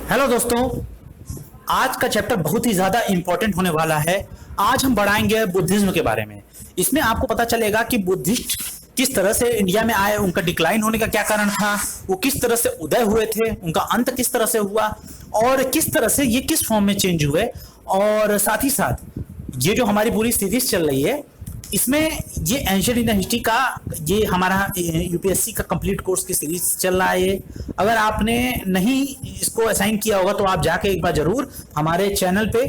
Hello दोस्तों, आज का चैप्टर बहुत ही ज्यादा इंपॉर्टेंट होने वाला है। आज हम बढ़ाएंगे बुद्धिज्म के बारे में। इसमें आपको पता चलेगा कि बुद्धिस्ट किस तरह से इंडिया में आए, उनका डिक्लाइन होने का क्या कारण था, वो किस तरह से उदय हुए थे, उनका अंत किस तरह से हुआ और किस तरह से ये किस फॉर्म में चेंज हुए। और साथ ही साथ ये जो हमारी पूरी सीरीज चल रही है, इसमें ये एंशिएंट इंडियन हिस्ट्री का ये हमारा यूपीएससी का कंप्लीट कोर्स की सीरीज चल रहा है। ये अगर आपने नहीं इसको असाइन किया होगा तो आप जाके एक बार जरूर हमारे चैनल पे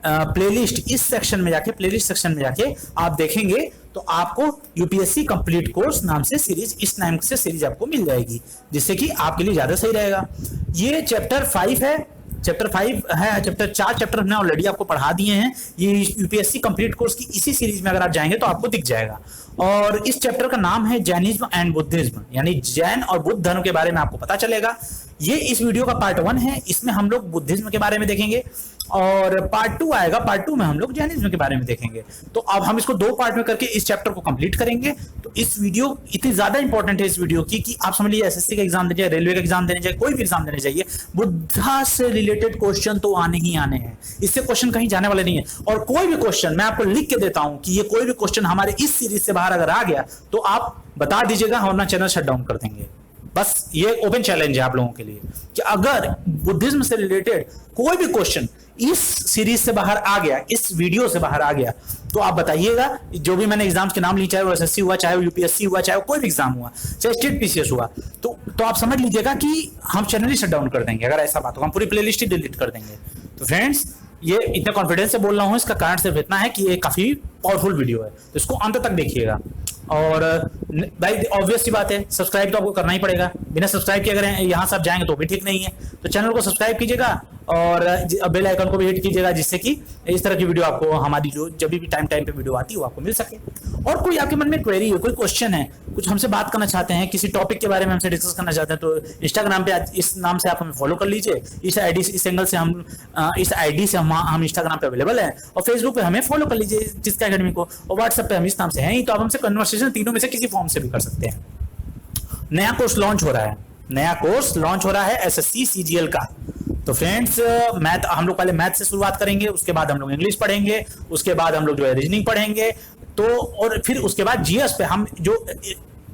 प्लेलिस्ट इस सेक्शन में जाके प्लेलिस्ट सेक्शन में जाके आप देखेंगे तो आपको यूपीएससी कंप्लीट कोर्स नाम से सीरीज, इस नाम से सीरीज आपको मिल जाएगी, जिससे कि आपके लिए ज्यादा सही रहेगा। ये चैप्टर 5 है, चैप्टर 5 है। चैप्टर 4 चैप्टर हमने ऑलरेडी आपको पढ़ा दिए हैं। ये यूपीएससी कंप्लीट कोर्स की इसी सीरीज में अगर आप जाएंगे तो आपको दिख जाएगा। और इस चैप्टर का नाम है जैनिज्म एंड बुद्धिज्म, यानी जैन और बुद्ध धर्म के बारे में आपको पता चलेगा। ये इस वीडियो का पार्ट 1 है, इसमें हम लोग बुद्धिज्म के बारे में देखेंगे और पार्ट 2 आएगा, पार्ट 2 में हम लोग जैनिज्म के बारे में देखेंगे। तो अब हम इसको 2 पार्ट में करके इस चैप्टर को कंप्लीट करेंगे। तो इस वीडियो इतनी ज्यादा इंपॉर्टेंट है इस वीडियो की कि आप समझ लीजिए एसएससी का एग्जाम देने, रेलवे का एग्जाम देने जाए, कोई भी एग्जाम देने चाहिए, बुद्धा से रिलेटेड क्वेश्चन तो आने ही आने हैं। इससे क्वेश्चन कहीं जाने वाले नहीं है। और कोई भी क्वेश्चन मैं आपको लिख के देता हूं कि ये कोई भी क्वेश्चन हमारे इस सीरीज से बाहर अगर आ गया तो आप बता दीजिएगा, हम अपना चैनल शट डाउन कर देंगे। बस ये ओपन चैलेंज है आप लोगों के लिए कि अगर बुद्धिज्म से रिलेटेड कोई भी क्वेश्चन इस सीरीज से बाहर आ गया, इस वीडियो से बाहर आ गया, तो आप बताइएगा। जो भी मैंने एग्जाम्स के नाम लिए, चाहे वो एसएससी हुआ, चाहे वो यूपीएससी हुआ, चाहे वो कोई भी एग्जाम हुआ, चाहे स्टेट पीसीएस हुआ, तो आप समझ लीजिएगा कि हम चैनल ही शट डाउन कर देंगे। अगर ऐसा बात होगा हम पूरी प्लेलिस्ट ही डिलीट कर देंगे। तो फ्रेंड्स, ये इतने कॉन्फिडेंस से बोल रहा हूं, इसका कारण सिर्फ इतना है कि ये काफी पावरफुल वीडियो है, तो इसको अंत तक देखिएगा। और भाई ऑब्वियस सी बात है, सब्सक्राइब तो आपको करना ही पड़ेगा। बिना सब्सक्राइब किए अगर यहाँ से आप जाएंगे तो भी ठीक नहीं है। तो चैनल को सब्सक्राइब कीजिएगा और बेल आइकन को भी हिट कीजिएगा, जिससे कि इस तरह की वीडियो आपको, हमारी जो जब भी टाइम पे वीडियो आती है वो आपको मिल सके। और कोई आपके मन में क्वेरी है, कोई क्वेश्चन है, कुछ हमसे बात करना चाहते हैं, किसी टॉपिक के बारे में हमसे डिस्कस करना चाहते हैं, तो इंस्टाग्राम पे इस नाम से आप हमें फॉलो कर लीजिए। इस आईडी, इस एंगल से हम इस आईडी से हम इंस्टाग्राम पे अवेलेबल है। और फेसबुक पे हमें फॉलो कर लीजिए जिसका एकेडमी को, और व्हाट्सएप पे हम इस नाम से हैं ही। तो आप हमसे कन्वर्सेशन तीनों में से किसी फॉर्म से भी कर सकते हैं। नया कोर्स लॉन्च हो रहा है, नया कोर्स लॉन्च हो रहा है एसएससी सीजीएल का। तो फ्रेंड्स, मैथ हम लोग पहले मैथ से शुरुआत करेंगे, उसके बाद हम लोग इंग्लिश पढ़ेंगे, उसके बाद हम लोग जो है रीजनिंग पढ़ेंगे, तो और फिर उसके बाद जीएस पे हम जो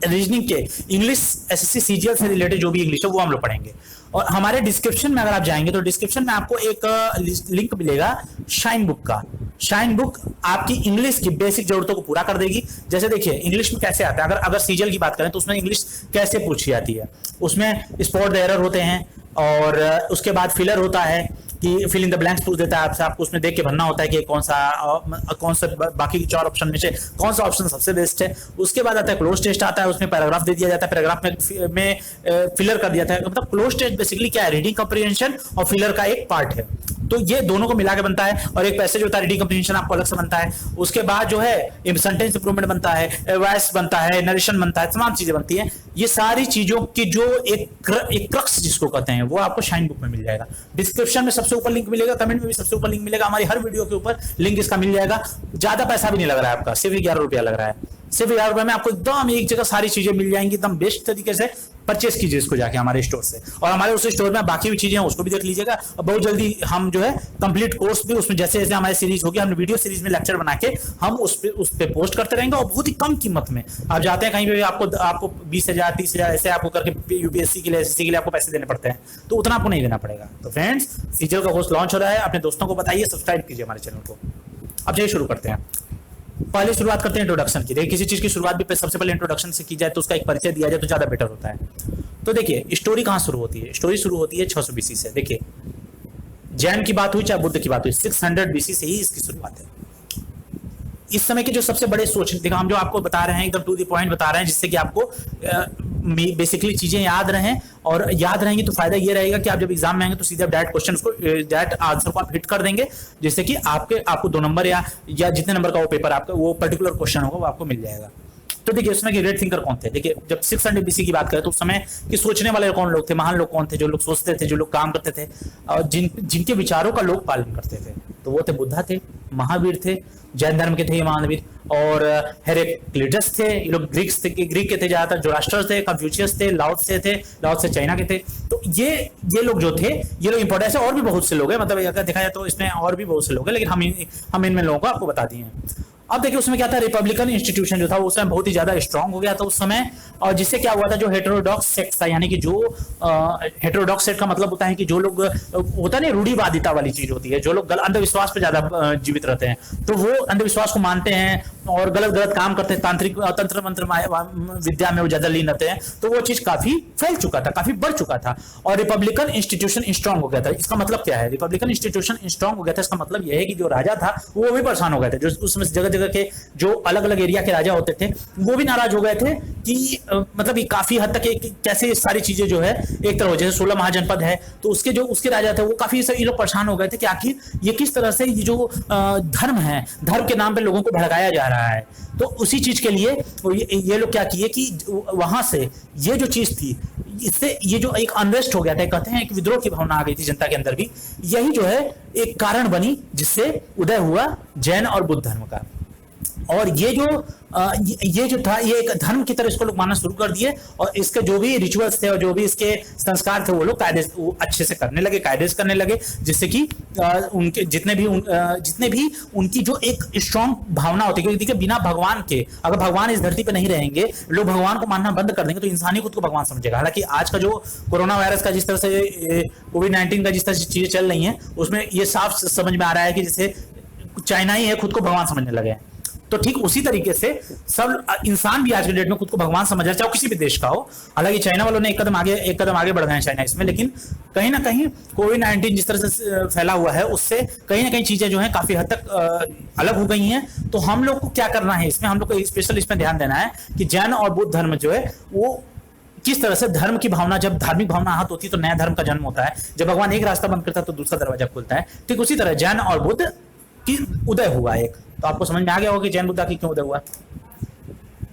रीजनिंग के इंग्लिश एसएससी सीजीएल से रिलेटेड जो भी इंग्लिश है वो हम लोग पढ़ेंगे। और हमारे डिस्क्रिप्शन में अगर आप जाएंगे तो डिस्क्रिप्शन में आपको एक लिंक मिलेगा शाइन बुक का। शाइन बुक आपकी इंग्लिश की बेसिक जरूरतों को पूरा कर देगी। जैसे देखिए इंग्लिश में कैसे आता है, अगर सीजीएल की बात करें तो उसमें इंग्लिश कैसे पूछी जाती है। उसमें स्पॉट एरर होते हैं और उसके बाद फिलर होता है कि फिल इन द ब्लैंक्स पूछ देता है आपसे, आपको उसमें देख के भरना होता है कि कौन सा बाकी 4 ऑप्शन में से कौन सा ऑप्शन सबसे बेस्ट है। उसके बाद आता है क्लोज टेस्ट आता है, उसमें पैराग्राफ दे दिया जाता है, पैराग्राफ में फिलर कर दिया जाता है। मतलब क्लोज टेस्ट बेसिकली क्या है, रीडिंग कम्प्रीहेंशन और फिलर का एक पार्ट है। तो ये दोनों को मिला के बनता है। और एक पैसेज होता है, रीडिंग कम्प्रीहेंशन आपको अलग से बनता है। उसके बाद जो है सेंटेंस इंप्रूवमेंट बनता है, वॉइस बनता है, नरेशन बनता है, तमाम चीजें बनती हैं। ये सारी चीजों की जो एक क्रक्स जिसको कहते हैं वो आपको शाइन बुक में मिल जाएगा। डिस्क्रिप्शन में सबसे ऊपर लिंक मिलेगा, कमेंट में भी सबसे ऊपर लिंक मिलेगा, हमारी हर वीडियो के ऊपर लिंक इसका मिल जाएगा। ज्यादा पैसा भी नहीं लग रहा है आपका, सिर्फ 11 रुपया लग रहा है। सिर्फ 11 रुपए में आपको एकदम एक जगह सारी चीजें मिल जाएंगी, एकदम बेस्ट तरीके से। परचेस कीजिए इसको जाके हमारे स्टोर से, और हमारे उस स्टोर में बाकी भी चीजें हैं उसको भी देख लीजिएगा। और बहुत जल्दी हम जो है कंप्लीट कोर्स भी उसमें जैसे जैसे हमारी सीरीज होगी, हम वीडियो सीरीज में लेक्चर बना के हम उस पे पोस्ट करते रहेंगे। और बहुत ही कम कीमत में आप जाते हैं कहीं पे आपको 20,000 30,000 ऐसे आपको करके यूपीएससी के लिए, एसएससी के लिए आपको पैसे देने पड़ते हैं, तो उतना आपको नहीं देना पड़ेगा। तो फ्रेंड्स, सीजीएल का कोर्स लॉन्च हो रहा है, अपने दोस्तों को बताइए, सब्सक्राइब कीजिए हमारे चैनल को। अब चलिए शुरू करते हैं। पहले शुरुआत करते हैं इंट्रोडक्शन की। देखिए किसी चीज की शुरुआत भी सबसे पहले इंट्रोडक्शन से की जाए तो उसका एक परिचय दिया जाए तो ज्यादा बेटर होता है। तो देखिए स्टोरी कहां शुरू होती है, स्टोरी शुरू होती है 600 बीसी से। देखिए जैन की बात हुई चाहे बुद्ध की बात हुई, 600 बीसी से ही इसकी शुरुआत है। इस समय के जो सबसे बड़े सोच, देखो हम जो आपको बता रहे हैं एकदम टू द पॉइंट बता रहे हैं, जिससे कि आपको बेसिकली चीजें याद रहें। और याद रहेंगी तो फायदा ये रहेगा कि आप जब एग्जाम में आएंगे तो सीधे आप डायरेक्ट क्वेश्चन को, डायरेक्ट आंसर को आप हिट कर देंगे, जिससे कि आपको 2 नंबर या जितने नंबर का वो पेपर आपका वो पर्टिकुलर क्वेश्चन होगा वो आपको मिल जाएगा। तो देखिए उसमें ग्रेट थिंकर कौन थे। देखिए जब 600 बीसी की बात करें तो उस समय कि सोचने वाले कौन लोग थे, महान लोग कौन थे, जो लोग सोचते थे, जो लोग काम करते थे और जिनके विचारों का लोग पालन करते थे, तो वो थे बुद्धा थे। महावीर थे, जैन धर्म के थे ये महावीर। और हेरेक्लिटस थे, ये लोग ग्रीक के थे ज्यादातर। जोरास्ट्र थे, कंफ्यूशियस थे, लाओत्से थे, लाओत्से चाइना के थे। तो ये लोग जो थे, ये लोग इंपॉर्टेंट है। और भी बहुत से लोग हैं, मतलब अगर देखा जाए तो इसमें और भी बहुत से लोग हैं, लेकिन हम इनमें लोगों को आपको बता दिए हैं। अब देखिए उसमें क्या था, रिपब्लिकन इंस्टीट्यूशन जो था वो उस समय बहुत ही ज्यादा स्ट्रांग हो गया था उस समय। और जिससे क्या हुआ था, जो हेटेरोडॉक्स सेक्ट था, यानी कि जो हेटेरोडॉक्स सेक्ट का मतलब होता है कि जो लोग होता है ना, रूढ़िवादिता वाली चीज होती है, जो लोग अंधविश्वास पे ज्यादा जीवित रहते हैं, तो वो अंधविश्वास को मानते हैं और गलत गलत काम करते हैं, तांत्रिक तंत्र मंत्र विद्या में वो ज्यादा लीन रहते हैं। तो वो चीज काफी फैल चुका था, काफी बढ़ चुका था, और रिपब्लिकन इंस्टीट्यूशन स्ट्रांग हो गया था। इसका मतलब क्या है, रिपब्लिकन इंस्टीट्यूशन स्ट्रांग हो गया था, इसका मतलब यह है कि जो राजा था वो भी परेशान हो गए थे। जो उसमें जगह जगह के जो अलग अलग एरिया के राजा होते थे वो भी नाराज हो गए थे कि मतलब ये काफी हद तक कैसे सारी चीजें जो है एक तरह हो, जैसे 16 महाजनपद है तो उसके राजा थे वो काफी ये लोग परेशान हो गए थे कि आखिर ये किस तरह से ये जो धर्म है, धर्म के नाम पे लोगों को भड़काया जा रहा है। तो उसी चीज के लिए ये लोग क्या किए कि वहां से ये जो चीज थी, इससे ये जो एक अनरेस्ट हो गया था, कहते हैं एक विद्रोह की भावना आ गई थी जनता के अंदर भी, यही जो है एक कारण बनी जिससे उदय हुआ जैन और बुद्ध धर्म का। और ये जो था, ये एक धर्म की तरह इसको लोग मानना शुरू कर दिए, और इसके जो भी रिचुअल्स थे और जो भी इसके संस्कार थे वो लोग अच्छे से करने लगे, कायदे से करने लगे, जिससे कि उनके जितने भी उनकी जो एक स्ट्रॉन्ग भावना होती है। क्योंकि देखिए बिना भगवान के, अगर भगवान इस धरती पे नहीं रहेंगे, लोग भगवान को मानना बंद कर देंगे, तो इंसान ही खुद को भगवान समझेगा। हालांकि आज का जो कोरोना वायरस का जिस तरह से, कोविड-19 का जिस तरह से चीजें चल रही हैं, उसमें ये साफ समझ में आ रहा है कि जैसे चाइना ही है खुद को भगवान समझने लगे हैं। तो ठीक उसी तरीके से सब इंसान भी आज के डेट में खुद को भगवान समझ रहा है, चाहे किसी भी देश का हो। हालांकि चाइना वालों ने एक कदम आगे बढ़ गए हैं चाइना इसमें, लेकिन कहीं ना कहीं कोविड-19 जिस तरह से फैला हुआ है, उससे कहीं ना कहीं चीजें जो है काफी हद तक अलग हो गई हैं। तो हम लोग को क्या करना है इसमें, हम लोग को स्पेशल इसमें ध्यान देना है कि जैन और बुद्ध धर्म जो है वो किस तरह से धर्म की भावना, जब धार्मिक भावना आहत होती है तो नया धर्म का जन्म होता है। जब भगवान एक रास्ता बंद करता है तो दूसरा दरवाजा खुलता है। ठीक उसी तरह जैन और बुद्ध की उदय हुआ एक। तो आपको समझ में आ गया होगा कि जैन बुद्ध की क्यों उदय हुआ।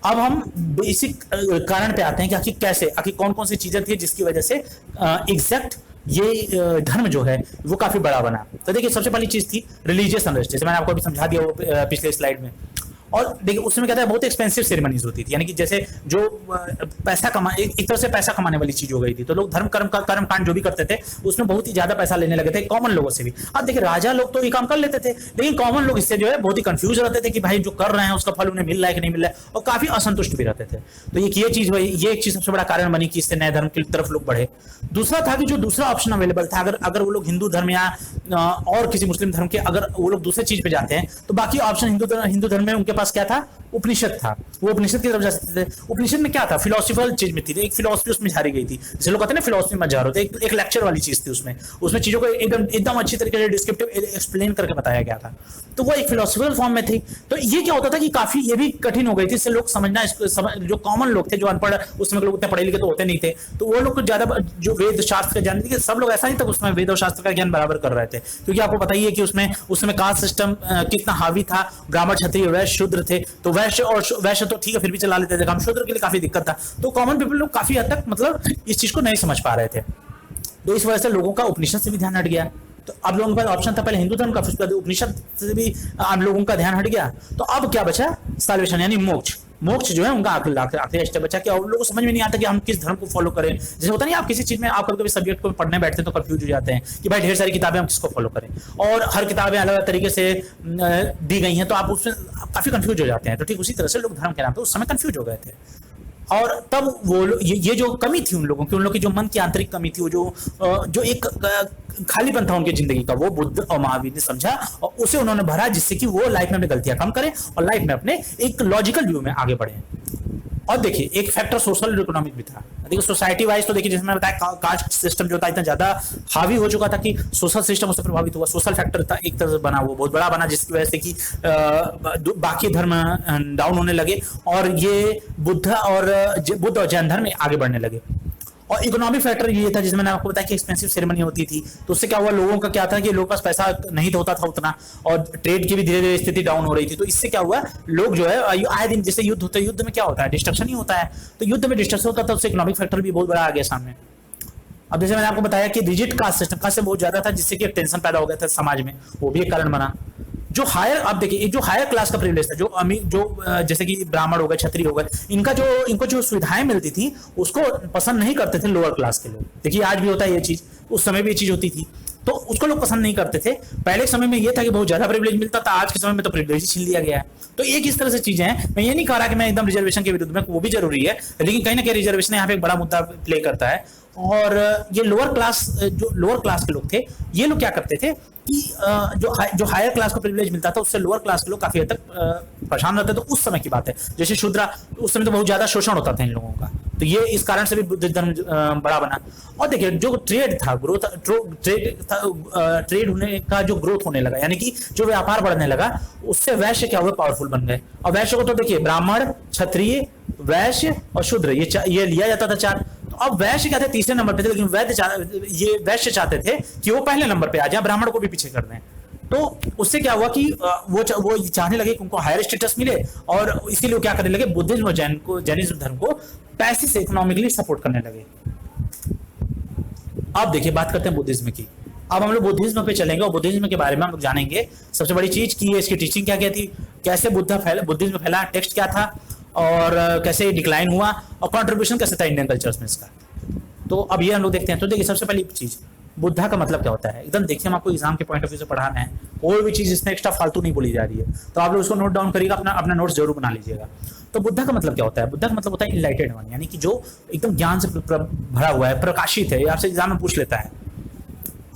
अब हम बेसिक कारण पे आते हैं कि आखिर कौन कौन सी चीजें थी जिसकी वजह से एग्जैक्ट ये धर्म जो है वो काफी बड़ा बना। तो देखिए सबसे पहली चीज थी रिलीजियस अनरेस्ट, जैसे मैंने आपको अभी समझा दिया वो पिछले स्लाइड में। और देखिए उसमें कहता है बहुत एक्सपेंसिव सेरेमनीज होती थी, यानी कि जैसे जो पैसा एक तरह से पैसा कमाने वाली चीज हो गई थी। तो लोग कर्म कांड जो भी करते थे उसमें बहुत ही ज्यादा पैसा लेने लगे थे कॉमन लोगों से भी। अब देखिए राजा लोग तो ये काम कर लेते थे, लेकिन कॉमन लोग इससे जो है बहुत ही कंफ्यूज रहते थे कि भाई जो कर रहे हैं उसका फल उन्हें मिल रहा है कि नहीं मिल रहा है, और काफी असंतुष्ट भी रहते थे। तो ये एक चीज सबसे बड़ा कारण बनी कि इससे नए धर्म की तरफ लोग बढ़े। दूसरा था कि जो दूसरा ऑप्शन अवेलेबल था, अगर वो लोग हिंदू धर्म या और किसी मुस्लिम धर्म के अगर वो लोग दूसरे चीज पे जाते हैं, तो बाकी ऑप्शन हिंदू धर्म में उनके पास क्या था, उपनिषद था। वो उपनिषद की तरफ जा सकते थे। उपनिषद में क्या था, फिलोसफिकल चीज में थी, एक फिलोसफी उसमें झाड़ी गई थी। जैसे लोग कहते हैं ना फिलोसफी मत झाड़ो, तो एक लेक्चर वाली चीज थी उसमें चीजों को एकदम अच्छी तरीके से डिस्क्रिप्टिव एक्सप्लेन करके बताया गया था। तो वो एक फिलोसफिकल फॉर्म में थी। तो ये क्या होता था कि काफी ये भी कठिन हो गई थी, इससे लोग समझना, जो कॉमन लोग थे, जो अनपढ़ उस समय लोग उतने पढ़े लिखे तो होते नहीं थे, तो वो लोग ज्यादा जो वेद शास्त्र का ज्ञान, सब लोग ऐसा नहीं था उसमें वेद और शास्त्र का ज्ञान बराबर कर रहे थे। क्योंकि आपको पता ही है कि उसमें कास्ट सिस्टम कितना हावी था, ब्राह्मण क्षत्रिय वैश्य शूद्र थे। तो वैश्य तो ठीक है फिर भी चला लेते थे, हम शूद्र के लिए काफी दिक्कत था। तो कॉमन पीपल लोग काफी हद तक मतलब इस चीज को नहीं समझ पा रहे थे। तो इस वजह से लोगों का उपनिषद से भी ध्यान हट गया। तो अब लोगों के पास ऑप्शन था पहले हिंदू धर्म का, फिर उपनिषद से भी अब लोगों का ध्यान हट गया। तो अब क्या बचा, साल्वेशन यानी मोक्ष जो है उनका आखिरी स्टेप बचा कि अब लोगों को समझ में नहीं आता कि हम किस धर्म को फॉलो करें। जैसे होता नहीं, आप किसी चीज में आप कभी सब्जेक्ट को पढ़ने बैठते हैं तो कंफ्यूज हो जाते हैं कि भाई ढेर सारी किताबें हम किसको फॉलो करें, और हर किताबें अलग अलग तरीके से दी गई हैं, तो आप उसमें काफी कंफ्यूज हो जाते हैं। तो ठीक उसी तरह से लोग धर्म के नाम पे उस समय कंफ्यूज हो गए थे। और तब वो ये जो कमी थी उन लोगों की जो मन की आंतरिक कमी थी, वो जो एक खालीपन था उनकी जिंदगी का, वो बुद्ध और महावीर ने समझा और उसे उन्होंने भरा, जिससे कि वो लाइफ में अपनी गलतियां कम करें और लाइफ में अपने एक लॉजिकल व्यू में आगे बढ़े। और देखिए एक फैक्टर सोशल और इकोनॉमिक भी था। देखिए सोसाइटी वाइज तो देखिए जैसे मैंने बताया कास्ट सिस्टम जो था इतना ज्यादा हावी हो चुका था कि सोशल सिस्टम उससे प्रभावित हुआ। सोशल फैक्टर था एक तरह से बना, वो बहुत बड़ा बना, जिसकी वजह से कि बाकी धर्म डाउन होने लगे और ये बुद्ध और जैन धर्म आगे बढ़ने लगे। और इकोनॉमिक फैक्टर ये था जिसमें मैंने आपको बताया कि एक्सपेंसिव सेरेमनी होती थी, तो उससे क्या हुआ, लोगों का क्या था कि लोगों के पास पैसा नहीं होता था उतना, और ट्रेड की भी धीरे धीरे स्थिति डाउन हो रही थी। तो इससे क्या हुआ, लोग जो है आए दिन जैसे युद्ध होता है, युद्ध में क्या होता है, डिस्ट्रक्शन ही होता है। तो युद्ध में डिस्ट्रक्शन होता था, उससे इकोनॉमिक फैक्टर भी बहुत बड़ा आ गया सामने। अब जैसे मैंने आपको बताया कि रिजिड कास्ट सिस्टम कास्ट से बहुत ज्यादा था, जिससे कि टेंशन पैदा हो गया था समाज में, वो भी एक कारण बना। जो हायर, आप देखिए जो हायर क्लास का प्रिविलेज था, जो अमीर, जो जैसे कि ब्राह्मण हो गए, क्षत्रिय हो गए, इनको जो सुविधाएं मिलती थी उसको पसंद नहीं करते थे लोअर क्लास के लोग। देखिए आज भी होता है ये चीज, उस समय भी ये चीज होती थी, तो उसको लोग पसंद नहीं करते थे। पहले के समय में ये था कि बहुत ज्यादा प्रिविलेज मिलता था, आज के समय में तो प्रिविलेज छीन लिया गया है। तो एक इस तरह से चीजें हैं। मैं ये नहीं कह रहा कि मैं एकदम रिजर्वेशन के विरुद्ध में, वो भी जरूरी है, लेकिन कहीं ना कहीं रिजर्वेशन यहाँ पे एक बड़ा मुद्दा प्ले करता है। और ये लोअर क्लास, जो लोअर क्लास के लोग थे, ये लोग क्या करते थे कि जो हायर क्लास को प्रिविलेज मिलता था उससे लोअर क्लास के लोग काफी हद तक परेशान रहते। तो उस समय की बात है, जैसे शूद्रा, उस समय तो बहुत ज्यादा शोषण होता था इन लोगों का, तो ये इस कारण से भी बुद्ध धर्म बड़ा बना। और देखिए जो ट्रेड था, ट्रेड होने का जो ग्रोथ होने लगा, यानी कि जो व्यापार बढ़ने लगा, उससे वैश्य क्या हुए, पावरफुल बन गए। और वैश्य को तो देखिए ब्राह्मण, क्षत्रिय, वैश्य और शूद्र, ये लिया जाता था चार। तो अब वैश्य क्या थे, तीसरे नंबर पे थे, लेकिन ये वैश्य चाहते थे कि वो पहले नंबर पे आ जाए, ब्राह्मण को भी पीछे कर दें। तो उससे क्या हुआ कि वो चाहने लगे कि उनको हायर स्टेटस मिले, और इसीलिए वो क्या करने लगे, बुद्धिज्म और जैनिज्म धर्म को पैसे से इकोनॉमिकली सपोर्ट करने लगे। अब देखिए बात करते हैं बुद्धिज्म की। अब हम लोग बुद्धिज्म पे चलेंगे और बुद्धिज्म के बारे में हम लोग जानेंगे। सबसे बड़ी चीज की है इसकी टीचिंग क्या क्या थी, कैसे बुद्धिज्म फैला, टेक्स्ट क्या था, और कैसे डिक्लाइन हुआ, और कंट्रीब्यूशन कैसे था इंडियन कल्चर्स में इसका। तो अब ये हम लोग देखते हैं। तो देखिए सबसे पहली चीज, बुद्धा का मतलब क्या होता है, एकदम देखिए, हम आपको एग्जाम के पॉइंट ऑफ व्यू से पढ़ाना है, कोई भी चीज इसमें एक्स्ट्रा फालतू नहीं बोली जा रही है, तो आप लोग उसको नोट डाउन करिएगा, अपना नोट्स जरूर बना लीजिएगा। तो बुद्धा का मतलब क्या होता है, बुद्धा का मतलब होता है इनलाइटेड वन, यानी कि जो एकदम ज्ञान से भरा हुआ है, प्रकाशित है। ये आपसे एग्जाम में पूछ लेता है।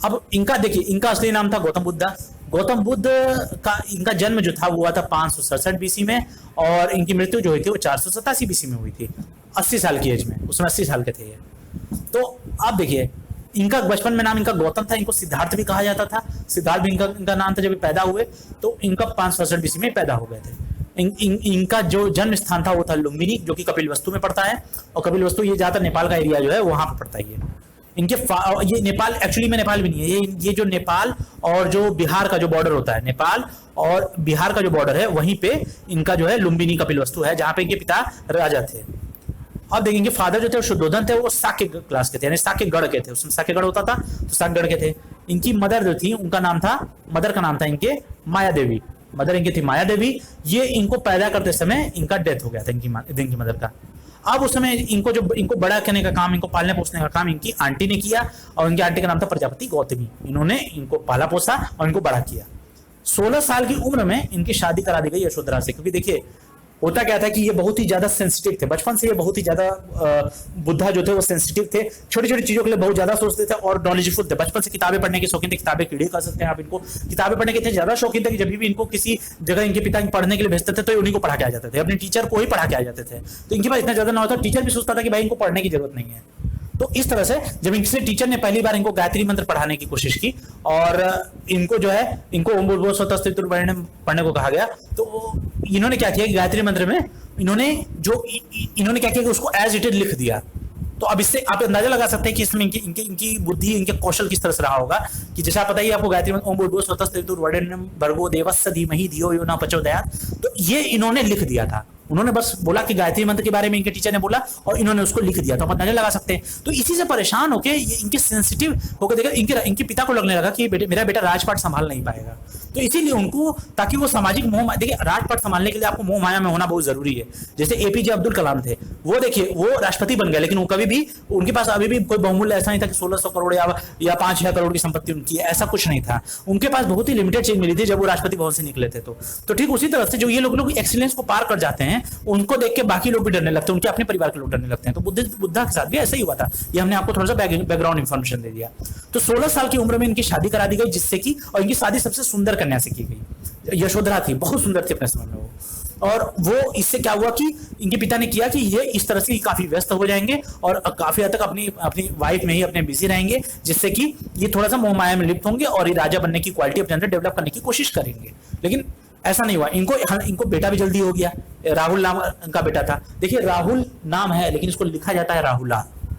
अब इनका देखिए, इनका असली नाम था गौतम बुद्धा। गौतम बुद्ध का इनका जन्म जो था वो हुआ था 567 बीसी में, और इनकी मृत्यु जो हुई थी वो 487 बीसी में हुई थी, 80 साल की एज में, उसमें 80 साल के थे ये। तो आप देखिए, इनका बचपन में नाम इनका गौतम था, इनको सिद्धार्थ भी कहा जाता था। सिद्धार्थ भी इनका नाम था। जब पैदा हुए तो इनका 567 बीसी में पैदा हो गए थे। इनका जो जन्म स्थान था वो था लुम्बिनी, जो कि कपिलवस्तु में पड़ता है, और कपिलवस्तु ये ज्यादातर नेपाल का एरिया जो है वहां पर पड़ता है। ये नेपाल एक्चुअली में नेपाल भी नहीं है, ये जो नेपाल और जो बिहार का जो बॉर्डर होता है, नेपाल और बिहार का जो बॉर्डर है, वहीं पे इनका जो है लुम्बिनी कपिलवस्तु है, जहां पे इनके पिता राजा थे। अब देखेंगे फादर जो थे वो शुद्धोधन थे, वो साक्य क्लास के थे, यानी साक्य गढ़ के थे, उसमें साक्य गढ़ होता था तो साक्य गढ़ के थे। इनकी मदर जो थी, उनका नाम था, मदर का नाम था इनके माया देवी, मदर इनकी थी माया देवी। ये इनको पैदा करते समय इनका डेथ हो गया था, इनकी मदर का। अब उस समय इनको बड़ा करने का काम, इनको पालने पोसने का काम इनकी आंटी ने किया, और इनकी आंटी का नाम था प्रजापति गौतमी। इन्होंने इनको पाला पोसा और इनको बड़ा किया। 16 साल की उम्र में इनकी शादी करा दी गई यशोधरा से, क्योंकि देखिए होता क्या था कि ये बहुत ही ज्यादा सेंसिटिव थे, बचपन से ये बहुत ही ज्यादा बुद्धा जो थे वो सेंसिटिव थे, छोटी छोटी चीजों के लिए बहुत ज्यादा सोचते थे और नॉलेजफुल थे। बचपन से किताबें पढ़ने के शौकीन थे, किताबें कीड़े कह सकते हैं आप इनको। किताबें पढ़ने के थे ज्यादा शौकीन थे कि जब भी इनको किसी जगह इनके पिता पढ़ने के लिए भेजते थे तो उन्हीं को पढ़ा के आ जाते थे, अपने टीचर को ही पढ़ा के आ जाते थे। तो इनके पास इतना ज्यादा ना होता, टीचर भी सोचता था कि भाई इनको पढ़ने की जरूरत नहीं है। तो इस तरह से जब इनसे टीचर ने पहली बार इनको गायत्री मंत्र पढ़ाने की कोशिश की, और इनको जो है इनको ओम भूर्भुवः स्वतः स्थित पढ़ने को कहा गया, तो इन्होंने क्या किया कि गायत्री मंत्र में इन्होंने क्या किया कि उसको एज इट इज लिख दिया। तो अब इससे आप अंदाजा लगा सकते हैं कि इसमें इनकी बुद्धि, इनके कौशल किस तरह से रहा होगा। कि जैसा पता ही आपको गायत्री मंत्र ओम भूर्भुवः स्वतः स्थित भर्गो देवस्य धीमहि धियो यो न प्रचोदयात्, तो ये इन्होंने लिख दिया था। उन्होंने बस बोला कि गायत्री मंत्र के बारे में इनके टीचर ने बोला और इन्होंने उसको लिख दिया, तो आप अंदाजा लगा सकते हैं। तो इसी से परेशान होकर इनके सेंसिटिव होकर देखा, इनके पिता को लगने लगा कि मेरा बेटा राजपाट संभाल नहीं पाएगा। तो इसीलिए उनको, ताकि वो सामाजिक मोह, देखिए राजपाट संभालने के लिए आपको मोह माया में होना बहुत जरूरी है। जैसे एपीजे अब्दुल कलाम थे, वो देखिए वो राष्ट्रपति बन गए, लेकिन वो कभी भी, उनके पास अभी भी कोई बहुमूल्य ऐसा नहीं था कि 1600 करोड़ या 5000 करोड़ की संपत्ति उनकी, ऐसा कुछ नहीं था। उनके पास बहुत ही लिमिटेड चीज मिली थी जब वो राष्ट्रपति भवन से निकले थे। तो ठीक उसी तरह से जो ये लोग एक्सीलेंस को पार कर जाते हैं, उनको देख के बाकी लोग भी डरने लगते हैं, उनके अपने परिवार के लोग डरने लगते हैं। तो बुद्धा के साथ भी ऐसा ही हुआ था। ये हमने आपको थोड़ा सा बैकग्राउंड इंफॉर्मेशन दे दिया। तो 16 साल की उम्र में इनकी शादी करा दी गई, जिससे कि, और इनकी शादी सबसे सुंदर कन्या से की गई, यशोधरा थी, बहुत सुंदर थी अपने समय में वो। और वो इससे क्या हुआ कि इनके पिता ने किया कि ये इस तरह से काफी व्यस्त हो जाएंगे और काफी हद तक अपनी वाइफ में ही अपने बिजी रहेंगे, जिससे कि ये थोड़ा सा मोह माया में लिप्त होंगे और ये राजा बनने की क्वालिटी अपने अंदर डेवलप करने की कोशिश करेंगे। लेकिन ऐसा नहीं हुआ। इनको बेटा भी जल्दी हो गया। राहुल नाम का बेटा था। देखिए राहुल नाम है, लेकिन इसको लिखा जाता है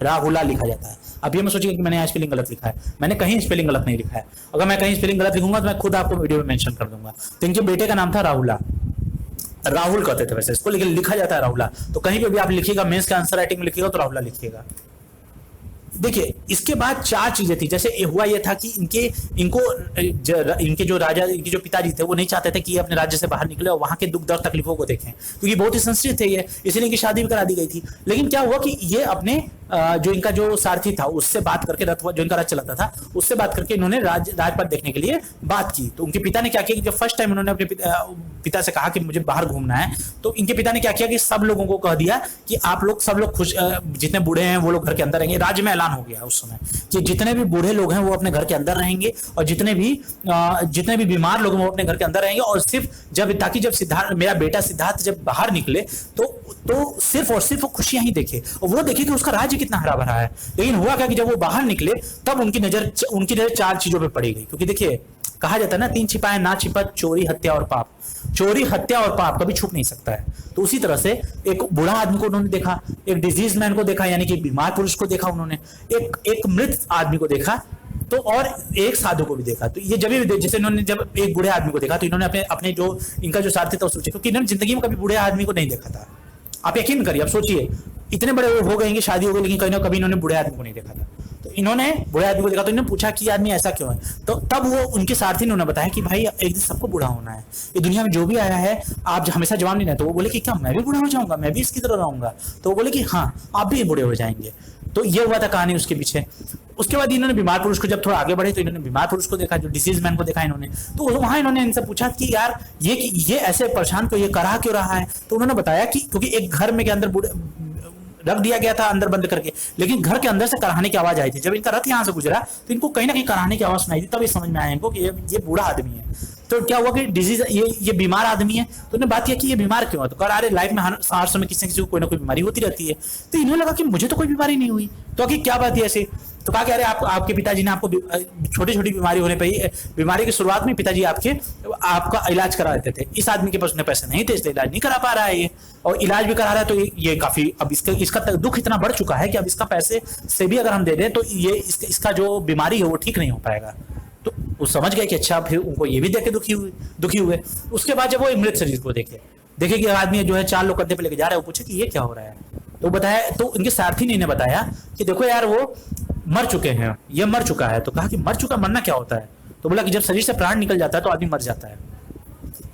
राहुला लिखा जाता है। अब ये मैं सोचिए कि मैंने यहाँ स्पेलिंग गलत लिखा है, मैंने कहीं स्पेलिंग गलत नहीं लिखा है। अगर मैं कहीं स्पेलिंग गलत लिखूंगा तो मैं खुद आपको वीडियो में मेंशन कर दूंगा। तो इनके बेटे का नाम था राहुल कहते थे वैसे इसको, लेकिन लिखा जाता है राहुला। तो कहीं पे भी आप लिखिएगा, मेंस के आंसर राइटिंग में लिखिएगा तो राहुला लिखिएगा। देखिए इसके बाद चार चीजें थी। जैसे हुआ ये था कि इनके जो राजा, इनके जो पिताजी थे, वो नहीं चाहते थे कि ये अपने राज्य से बाहर निकले और वहां के दुख दर्द तकलीफों को देखें, क्योंकि बहुत ही संस्कृत थे ये, इसलिए इनकी शादी भी करा दी गई थी। लेकिन क्या हुआ कि ये अपने जो इनका जो सारथी था उससे बात करके, रथ जो इनका रथ चलाता था उससे बात करके इन्होंने राजपथ देखने के लिए बात की। तो उनके पिता ने क्या किया कि जब फर्स्ट टाइम उन्होंने अपने पिता से कहा कि मुझे बाहर घूमना है, तो इनके पिता ने क्या किया कि सब लोगों को कह दिया कि आप लोग सब लोग खुश, जितने बूढ़े हैं वो लोग घर के अंदर रहेंगे। राज्य में ऐलान हो गया उस समय कि जितने भी बूढ़े लोग हैं वो अपने घर के अंदर रहेंगे, और जितने भी बीमार लोग हैं वो अपने घर के अंदर रहेंगे। और सिर्फ ताकि जब सिद्धार्थ, मेरा बेटा सिद्धार्थ जब बाहर निकले तो सिर्फ और सिर्फ वो खुशियां ही देखे, और वो देखे कि उसका राज्य कितना हरा भरा है। लेकिन हुआ क्या कि जब वो बाहर निकले तब उनकी नजर चार चीजों पे पड़ी गई। क्योंकि देखिए कहा जाता है ना, तीन छिपाए ना छिपा, चोरी हत्या और पाप। चोरी हत्या और पाप कभी छुप नहीं सकता है। तो उसी तरह से एक बूढ़ा आदमी को उन्होंने देखा, एक डिजीज मैन को देखा, यानी कि बीमार पुरुष को देखा उन्होंने, एक मृत आदमी को देखा, तो और एक साधु को भी देखा। तो ये जैसे इन्होंने जब एक बूढ़े आदमी को देखा तो इन्होंने अपने जो इनका जो सारथी था वो सोचे, क्योंकि इन्होंने जिंदगी में कभी बूढ़े आदमी को नहीं देखा था। आप यकीन करिए, आप सोचिए इतने बड़े हो गए, शादी हो गई, लेकिन कहीं ना कभी इन्होंने बूढ़े आदमी को नहीं देखा था। तो इन्होंने बूढ़े आदमी को देखा तो इन्होंने पूछा कि आदमी ऐसा क्यों है। तो तब वो उनके सारथी ने उन्हें बताया कि भाई एक दिन सबको बूढ़ा होना है, ये दुनिया में जो भी आया है आप हमेशा जवान नहीं रहे। तो वो बोले कि क्या मैं भी बूढ़ा हो जाऊंगा, मैं भी इसकी तरह रहूंगा। तो वो बोले कि हाँ आप भी बूढ़े हो जाएंगे। तो ये हुआ था कहानी उसके पीछे। उसके बाद इन्होंने बीमार पुरुष को, जब थोड़ा आगे बढ़े तो इन्होंने बीमार पुरुष को देखा, जो डिसीज मैन को देखा इन्होंने। तो वहां इन्होंने इनसे पूछा कि यार ये ऐसे परेशान क्यों, ये करा क्यों रहा है। तो उन्होंने बताया कि क्योंकि एक घर में के अंदर रख दिया गया था अंदर बंद करके, लेकिन घर के अंदर से कराहने की आवाज आई थी। जब इनका रथ यहाँ से गुजरा तो इनको कहीं ना कहीं कराहने की आवाज सुनाई थी। तब ये समझ में आया इनको कि ये बूढ़ा आदमी है। तो क्या हुआ कि डिजीज, ये बीमार आदमी है। तो उन्होंने बात किया कि ये बीमार क्यों है। तो कहा अरे लाइफ में हर समय किसी न किसी को कोई ना कोई बीमारी होती रहती है। तो इन्होंने लगा कि मुझे तो कोई बीमारी नहीं हुई। तो आगे क्या बात है ऐसे। तो कहा कि अरे आपके पिताजी ने आपको छोटी छोटी बीमारी होने पर, बीमारी की शुरुआत में पिताजी आपका इलाज करा देते थे। इस आदमी के पास उन्हें पैसे नहीं थे, इसलिए इलाज नहीं करा पा रहा है ये, और इलाज भी करा रहा है। तो ये काफी, अब इसका दुख इतना बढ़ चुका है कि अब इसका पैसे से भी अगर हम दे दें तो ये इसका जो बीमारी है वो ठीक नहीं हो पाएगा। तो वो समझ गए कि अच्छा, फिर उनको ये भी देख के दुखी हुए। उसके बाद जब वो मृत शरीर को देखे कि आदमी जो है 4 लोग कंधे पे लेके जा रहे हैं, वो पूछे कि ये क्या हो रहा है। तो बताया, तो इनके सारथी ने इन्हें बताया कि देखो यार वो मर चुके हैं, ये मर चुका है। तो कहा कि मरना क्या होता है। तो बोला कि जब शरीर से प्राण निकल जाता है तो आदमी मर जाता है।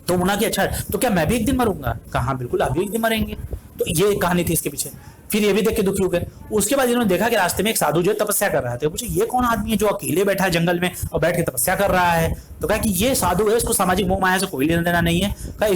तो बोला कि अच्छा, तो क्या मैं भी एक दिन मरूंगा। कहा बिल्कुल आप भी एक दिन मरेंगे। तो ये कहानी थी इसके पीछे। फिर ये भी देख के दुखी हो गए। उसके बाद इन्होंने देखा कि रास्ते में एक साधु जो है तपस्या कर रहा था। पूछे ये कौन आदमी है जो अकेले बैठा है जंगल में और बैठ के तपस्या कर रहा है। तो कहा कि ये साधु है, इसको सामाजिक मोह माया से कोई लेना देना नहीं है। कहा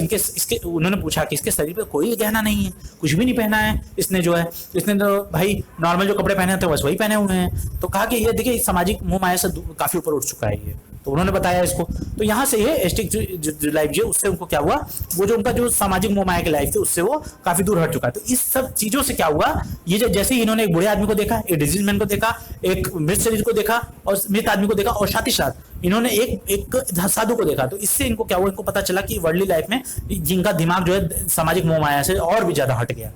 उन्होंने पूछा कि इसके शरीर पे कोई गहना नहीं है, कुछ भी नहीं पहना है इसने, जो है इसने तो भाई नॉर्मल जो कपड़े पहने थे बस वही पहने हुए हैं। तो कहा कि ये देखिए सामाजिक मोह माया से काफी ऊपर उठ चुका है ये। तो उन्होंने बताया इसको। तो यहाँ से ये एस्टिक जो लाइफ जो उससे उनको क्या हुआ, वो जो उनका जो सामाजिक मोह माया की लाइफ थी उससे वो काफी दूर हट चुका है। तो इस सब चीजों से क्या हुआ, ये जैसे ही इन्होंने एक बूढ़े आदमी को देखा, एक डिजीज मैन को देखा, एक मृत शरीर को देखा और मृत आदमी को देखा, और साथ ही साथ इन्होंने एक साधु को देखा। तो इससे इनको क्या हुआ, इनको पता चला कि वर्ल्डली लाइफ में जिनका दिमाग जो है सामाजिक मोह माया से और भी ज्यादा हट गया।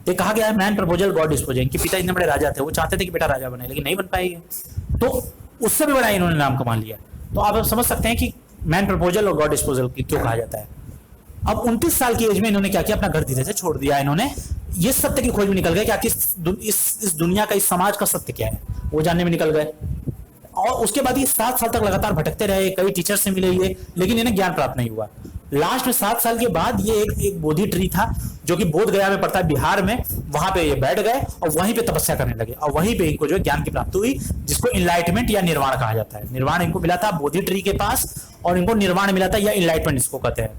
ये कहा गया है मैन प्रपोजल गॉड डिस्पोजल। इनके पिता इतने बड़े राजा थे, वो चाहते थे कि बेटा राजा बने, लेकिन नहीं बन पाएंगे। तो उससे भी बड़ा इन्होंने नाम कमा लिया। तो आप समझ सकते हैं कि मैन प्रपोजल और गॉड डिस्पोजल क्यों कहा जाता है। अब 29 साल की एज में इन्होंने क्या किया, अपना घर धीरे से छोड़ दिया। इन्होंने ये सत्य की खोज में निकल गए कि आखिर इस दुनिया का, इस समाज का सत्य क्या है, वो जानने में निकल गए। और उसके बाद ये 7 साल तक लगातार भटकते रहे, कई टीचर से मिले ये, लेकिन इन्हें ज्ञान प्राप्त नहीं हुआ। लास्ट में 7 साल के बाद ये एक बोधि ट्री था जो कि बोध गया में पड़ता है बिहार में, वहां पे ये बैठ गए और वहीं पे तपस्या करने लगे, और वहीं पे इनको जो ज्ञान की प्राप्ति हुई, जिसको इनलाइटमेंट या निर्वाण कहा जाता है। निर्वाण इनको मिला था बोधि ट्री के पास, और इनको निर्वाण मिला था या इनलाइटमेंट जिसको कहते हैं,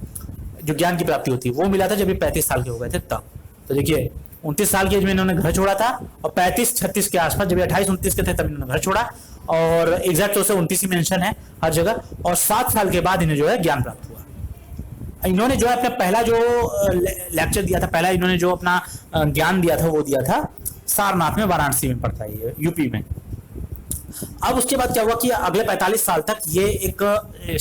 जो ज्ञान की प्राप्ति होती है, वो मिला था जब ये 35 साल के हो गए थे तब। तो देखिए 29 साल की एज में इन्होंने घर छोड़ा था, और 35-36 के आसपास, जब 28-29 के थे तब इन्होंने घर छोड़ा, और एग्जैक्ट तौर से 29 ही मेंशन है हर जगह। और 7 साल के बाद इन्हें जो है ज्ञान प्राप्त हुआ। इन्होंने जो है अपना पहला जो लेक्चर दिया था, पहला इन्होंने जो अपना ज्ञान दिया था वो दिया था सारनाथ में, वाराणसी में पड़ता है ये, यूपी में। अब उसके बाद क्या हुआ कि अगले 45 साल तक ये एक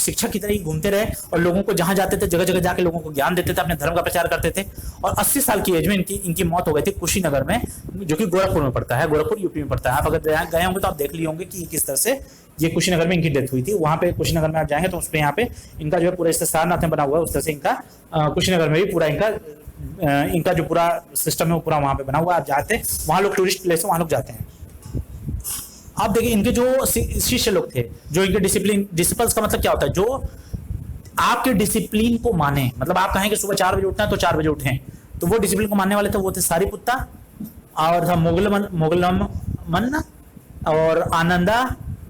शिक्षक की तरह ही घूमते रहे, और लोगों को जहां जाते थे जगह जगह जाके लोगों को ज्ञान देते थे, अपने धर्म का प्रचार करते थे। और 80 साल की एज में इनकी मौत हो गई थी कुशीनगर में, जो कि गोरखपुर में पड़ता है, गोरखपुर यूपी में पड़ता है। आप अगर गए होंगे तो आप देख लिए होंगे कि किस तरह से ये कुशीनगर में इनकी डेथ हुई थी। वहां पे कुशीनगर में आप जाएंगे तो उस पर यहाँ पे इनका जो है पूरा सारनाथ में बना हुआ है, उस तरह से इनका कुशीनगर में भी पूरा इनका जो पूरा सिस्टम है वो पूरा वहां पे बना हुआ है। आप जाते, वहां लोग टूरिस्ट प्लेस है, वहां लोग जाते हैं। आप देखिए इनके जो शिष्य लोग थे, जो इनके डिसिपल्स का मतलब क्या होता है, जो आपके डिसिप्लिन को माने, मतलब आप कहें कि सुबह 4 बजे उठना है तो 4 बजे उठें, तो वो डिसिप्लिन को मानने वाले थे, वो थे सारिपुत्ता और था मोगलमन और आनंदा,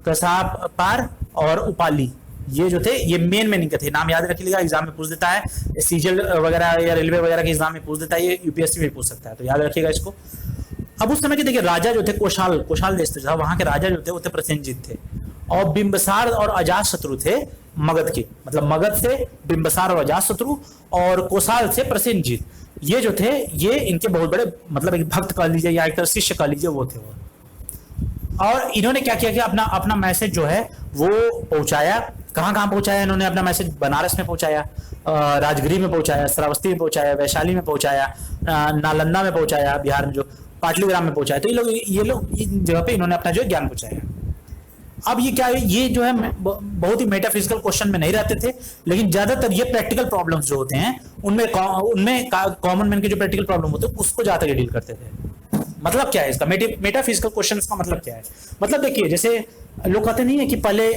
कसाप पार और उपाली। ये जो थे ये मेन इनके थे। नाम याद रखिएगा, एग्जाम में पूछ देता है, सीजीएल वगैरह या रेलवे वगैरह के एग्जाम में पूछ देता है, ये यूपीएससी में पूछ सकता है, तो याद रखिएगा इसको। अब उस समय के देखिए राजा जो थे, कोशाल देश था, वहां के राजा जो थे वो थे प्रसेनजीत थे, और बिंबसार और अजात शत्रु थे मगध के, मतलब मगध से बिंबसार और अजात शत्रु और कोशाल से प्रसेनजीत। ये जो थे ये इनके बहुत बड़े मतलब एक भक्त कह लीजिए या एक तरह शिष्य कह लीजिए वो थे वो। और इन्होंने क्या किया कि अपना अपना मैसेज जो है वो पहुंचाया। कहां कहां पहुंचाया इन्होंने अपना मैसेज? बनारस में पहुंचाया, राजगिरी में पहुंचाया, श्रावस्ती में पहुंचाया, वैशाली में पहुंचाया, नालंदा में पहुंचाया, बिहार में जो पाटलिग्राम में पहुंचाया। तो ये लोग इन जगह पे इन्होंने अपना जो है ज्ञान पहुंचाया। अब ये क्या है, ये जो है बहुत ही मेटाफिजिकल क्वेश्चन में नहीं रहते थे, लेकिन ज्यादातर ये प्रैक्टिकल प्रॉब्लम्स जो होते हैं उनमें कॉमन मैन के जो प्रैक्टिकल प्रॉब्लम होते हैं उसको ज्यादा डील करते थे। मतलब क्या है इसका मेटाफिजिकल क्वेश्चन का मतलब क्या है? मतलब देखिए जैसे लोग कहते नहीं है कि पहले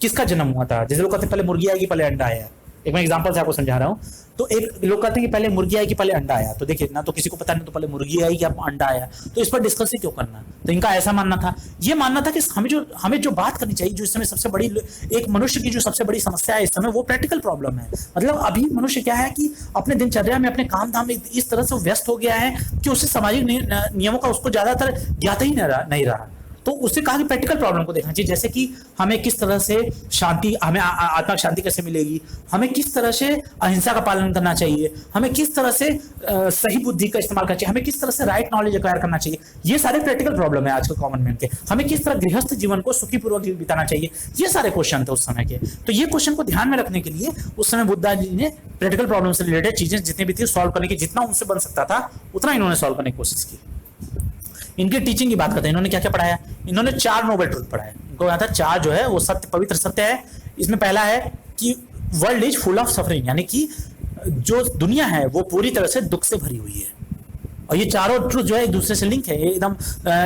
किसका जन्म हुआ था, जैसे लोग कहते हैं पहले मुर्गी आएगी पहले अंडा आया। एक मैं एग्जांपल से आपको समझा रहा हूं। तो एक लोग कहते हैं कि पहले मुर्गी आई कि पहले अंडा आया। तो देखिए ना तो किसी को पता नहीं तो पहले मुर्गी आई कि अंडा आया, तो इस पर डिस्कस ही क्यों करना? तो इनका ऐसा मानना था, ये मानना था कि हमें जो बात करनी चाहिए, जो इस समय सबसे बड़ी एक मनुष्य की जो सबसे बड़ी समस्या है इस समय वो प्रैक्टिकल प्रॉब्लम है। मतलब अभी मनुष्य क्या है कि अपने दिनचर्या में अपने काम धाम में इस तरह से व्यस्त हो गया है कि उससे सामाजिक नियमों का उसको ज्यादातर ज्ञात ही नहीं रहा। तो उससे कहा कि प्रैक्टिकल प्रॉब्लम को देखना चाहिए, जैसे कि हमें किस तरह से शांति, हमें आत्मा शांति कैसे मिलेगी, हमें किस तरह से अहिंसा का पालन करना चाहिए, हमें किस तरह से सही बुद्धि का इस्तेमाल करना चाहिए, हमें किस तरह से राइट नॉलेज एक्वायर करना चाहिए। ये सारे प्रैक्टिकल प्रॉब्लम है आजकल कॉमन मैन के। हमें किस तरह गृहस्थ जीवन को सुखीपूर्वक बिताना चाहिए, ये सारे क्वेश्चन थे उस समय के। तो ये क्वेश्चन को ध्यान में रखने के लिए उस समय बुद्धा जी ने प्रैक्टिकल प्रॉब्लम से रिलेटेड चीजें जितनी भी थी सॉल्व करने की, जितना उनसे बन सकता था उतना इन्होंने सॉल्व करने की कोशिश की। इनकी टीचिंग की बात करते हैं, इन्होंने क्या क्या पढ़ाया? इन्होंने 4 नोबल ट्रूथ पढ़ाया। इनको कहा था 4 जो है वो सत्य, पवित्र सत्य है। इसमें पहला है कि world is full of suffering, यानी कि जो दुनिया है वो पूरी तरह से दुख से भरी हुई है। और ये चारों ट्रूथ जो है एक दूसरे से लिंक है, ये एकदम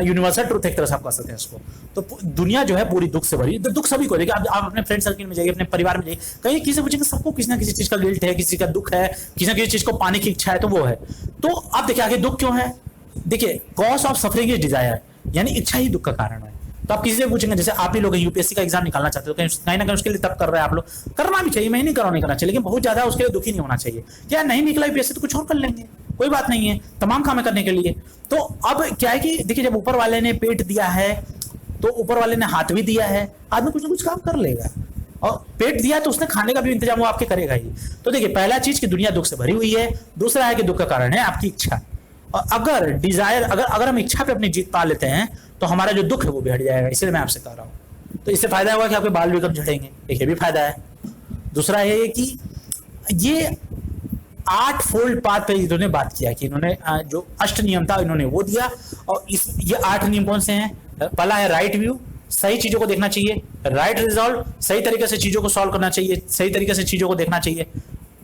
यूनिवर्सल ट्रूथ एक तरह से आप कह सकते हैं इसको। तो दुनिया जो है पूरी दुख से भरी, तो दुख सभी को देखिए, आप अपने फ्रेंड सर्किल में जाइए, अपने परिवार में जाइए, कहीं किसी से पूछेंगे सबको किसी ना किसी चीज का गिल्ट है, किसी का दुख है, किसी ना किसी चीज को पाने की इच्छा है, तो वो है। तो आप देखिए आगे दुख क्यों है? देखिए cause of suffering is desire, यानी इच्छा ही दुख का कारण है। तो आप किसी से पूछेंगे, जैसे आप ही लोग यूपीएससी का एग्जाम निकालना चाहते हो, कहीं ना कहीं उसके लिए तब कर रहे हैं आप लोग, करना भी चाहिए, मैं नहीं कर रहा, नहीं करना चाहिए, लेकिन बहुत ज्यादा उसके लिए दुखी नहीं होना चाहिए। क्या नहीं निकला यूपीएससी तो कुछ और कर लेंगे, कोई बात नहीं है, तमाम काम करने के लिए। तो अब क्या है कि देखिए जब ऊपर वाले ने पेट दिया है तो ऊपर वाले ने हाथ भी दिया है, आदमी कुछ ना कुछ काम कर लेगा। और पेट दिया तो उसने खाने का भी इंतजाम वो आपके करेगा ही। तो देखिए पहला चीज कि दुनिया दुख से भरी हुई है, दूसरा है कि दुख का कारण है आपकी इच्छा। और अगर डिजायर अगर हम इच्छा पे अपनी जीत पा लेते हैं तो हमारा जो दुख है वो भी हट जाएगा। इसलिए मैं आपसे कह रहा हूं, तो इससे फायदा होगा कि आपके बाल भी कम झड़ेंगे, एक ये भी फायदा है। दूसरा है कि ये 8 फोल्ड पाथ पे इन्होंने बात किया कि इन्होंने जो अष्ट नियम था इन्होंने वो दिया। और ये 8 नियम कौन से हैं? पहला है राइट व्यू, सही चीजों को देखना चाहिए। राइट रिजॉल्व, सही तरीके से चीजों को सॉल्व करना चाहिए, सही तरीके से चीजों को देखना चाहिए।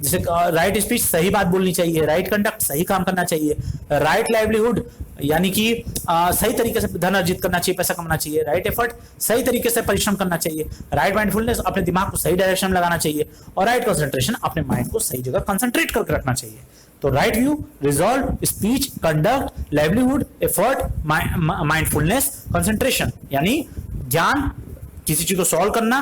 जैसे राइट स्पीच, सही बात बोलनी चाहिए। राइट कंडक्ट, सही काम करना चाहिए। राइट लाइवलीहुड, यानी कि सही तरीके से धन अर्जित करना चाहिए, पैसा कमाना चाहिए। राइट एफर्ट, सही तरीके से परिश्रम करना चाहिए। राइट माइंडफुलनेस, अपने दिमाग को सही डायरेक्शन में लगाना चाहिए। और राइट कंसंट्रेशन, अपने माइंड को सही जगह कंसंट्रेट करके रखना चाहिए। तो right view, resolve, speech, conduct, livelihood, effort, mindfulness, concentration, यानी ज्ञान, किसी चीज को सॉल्व करना,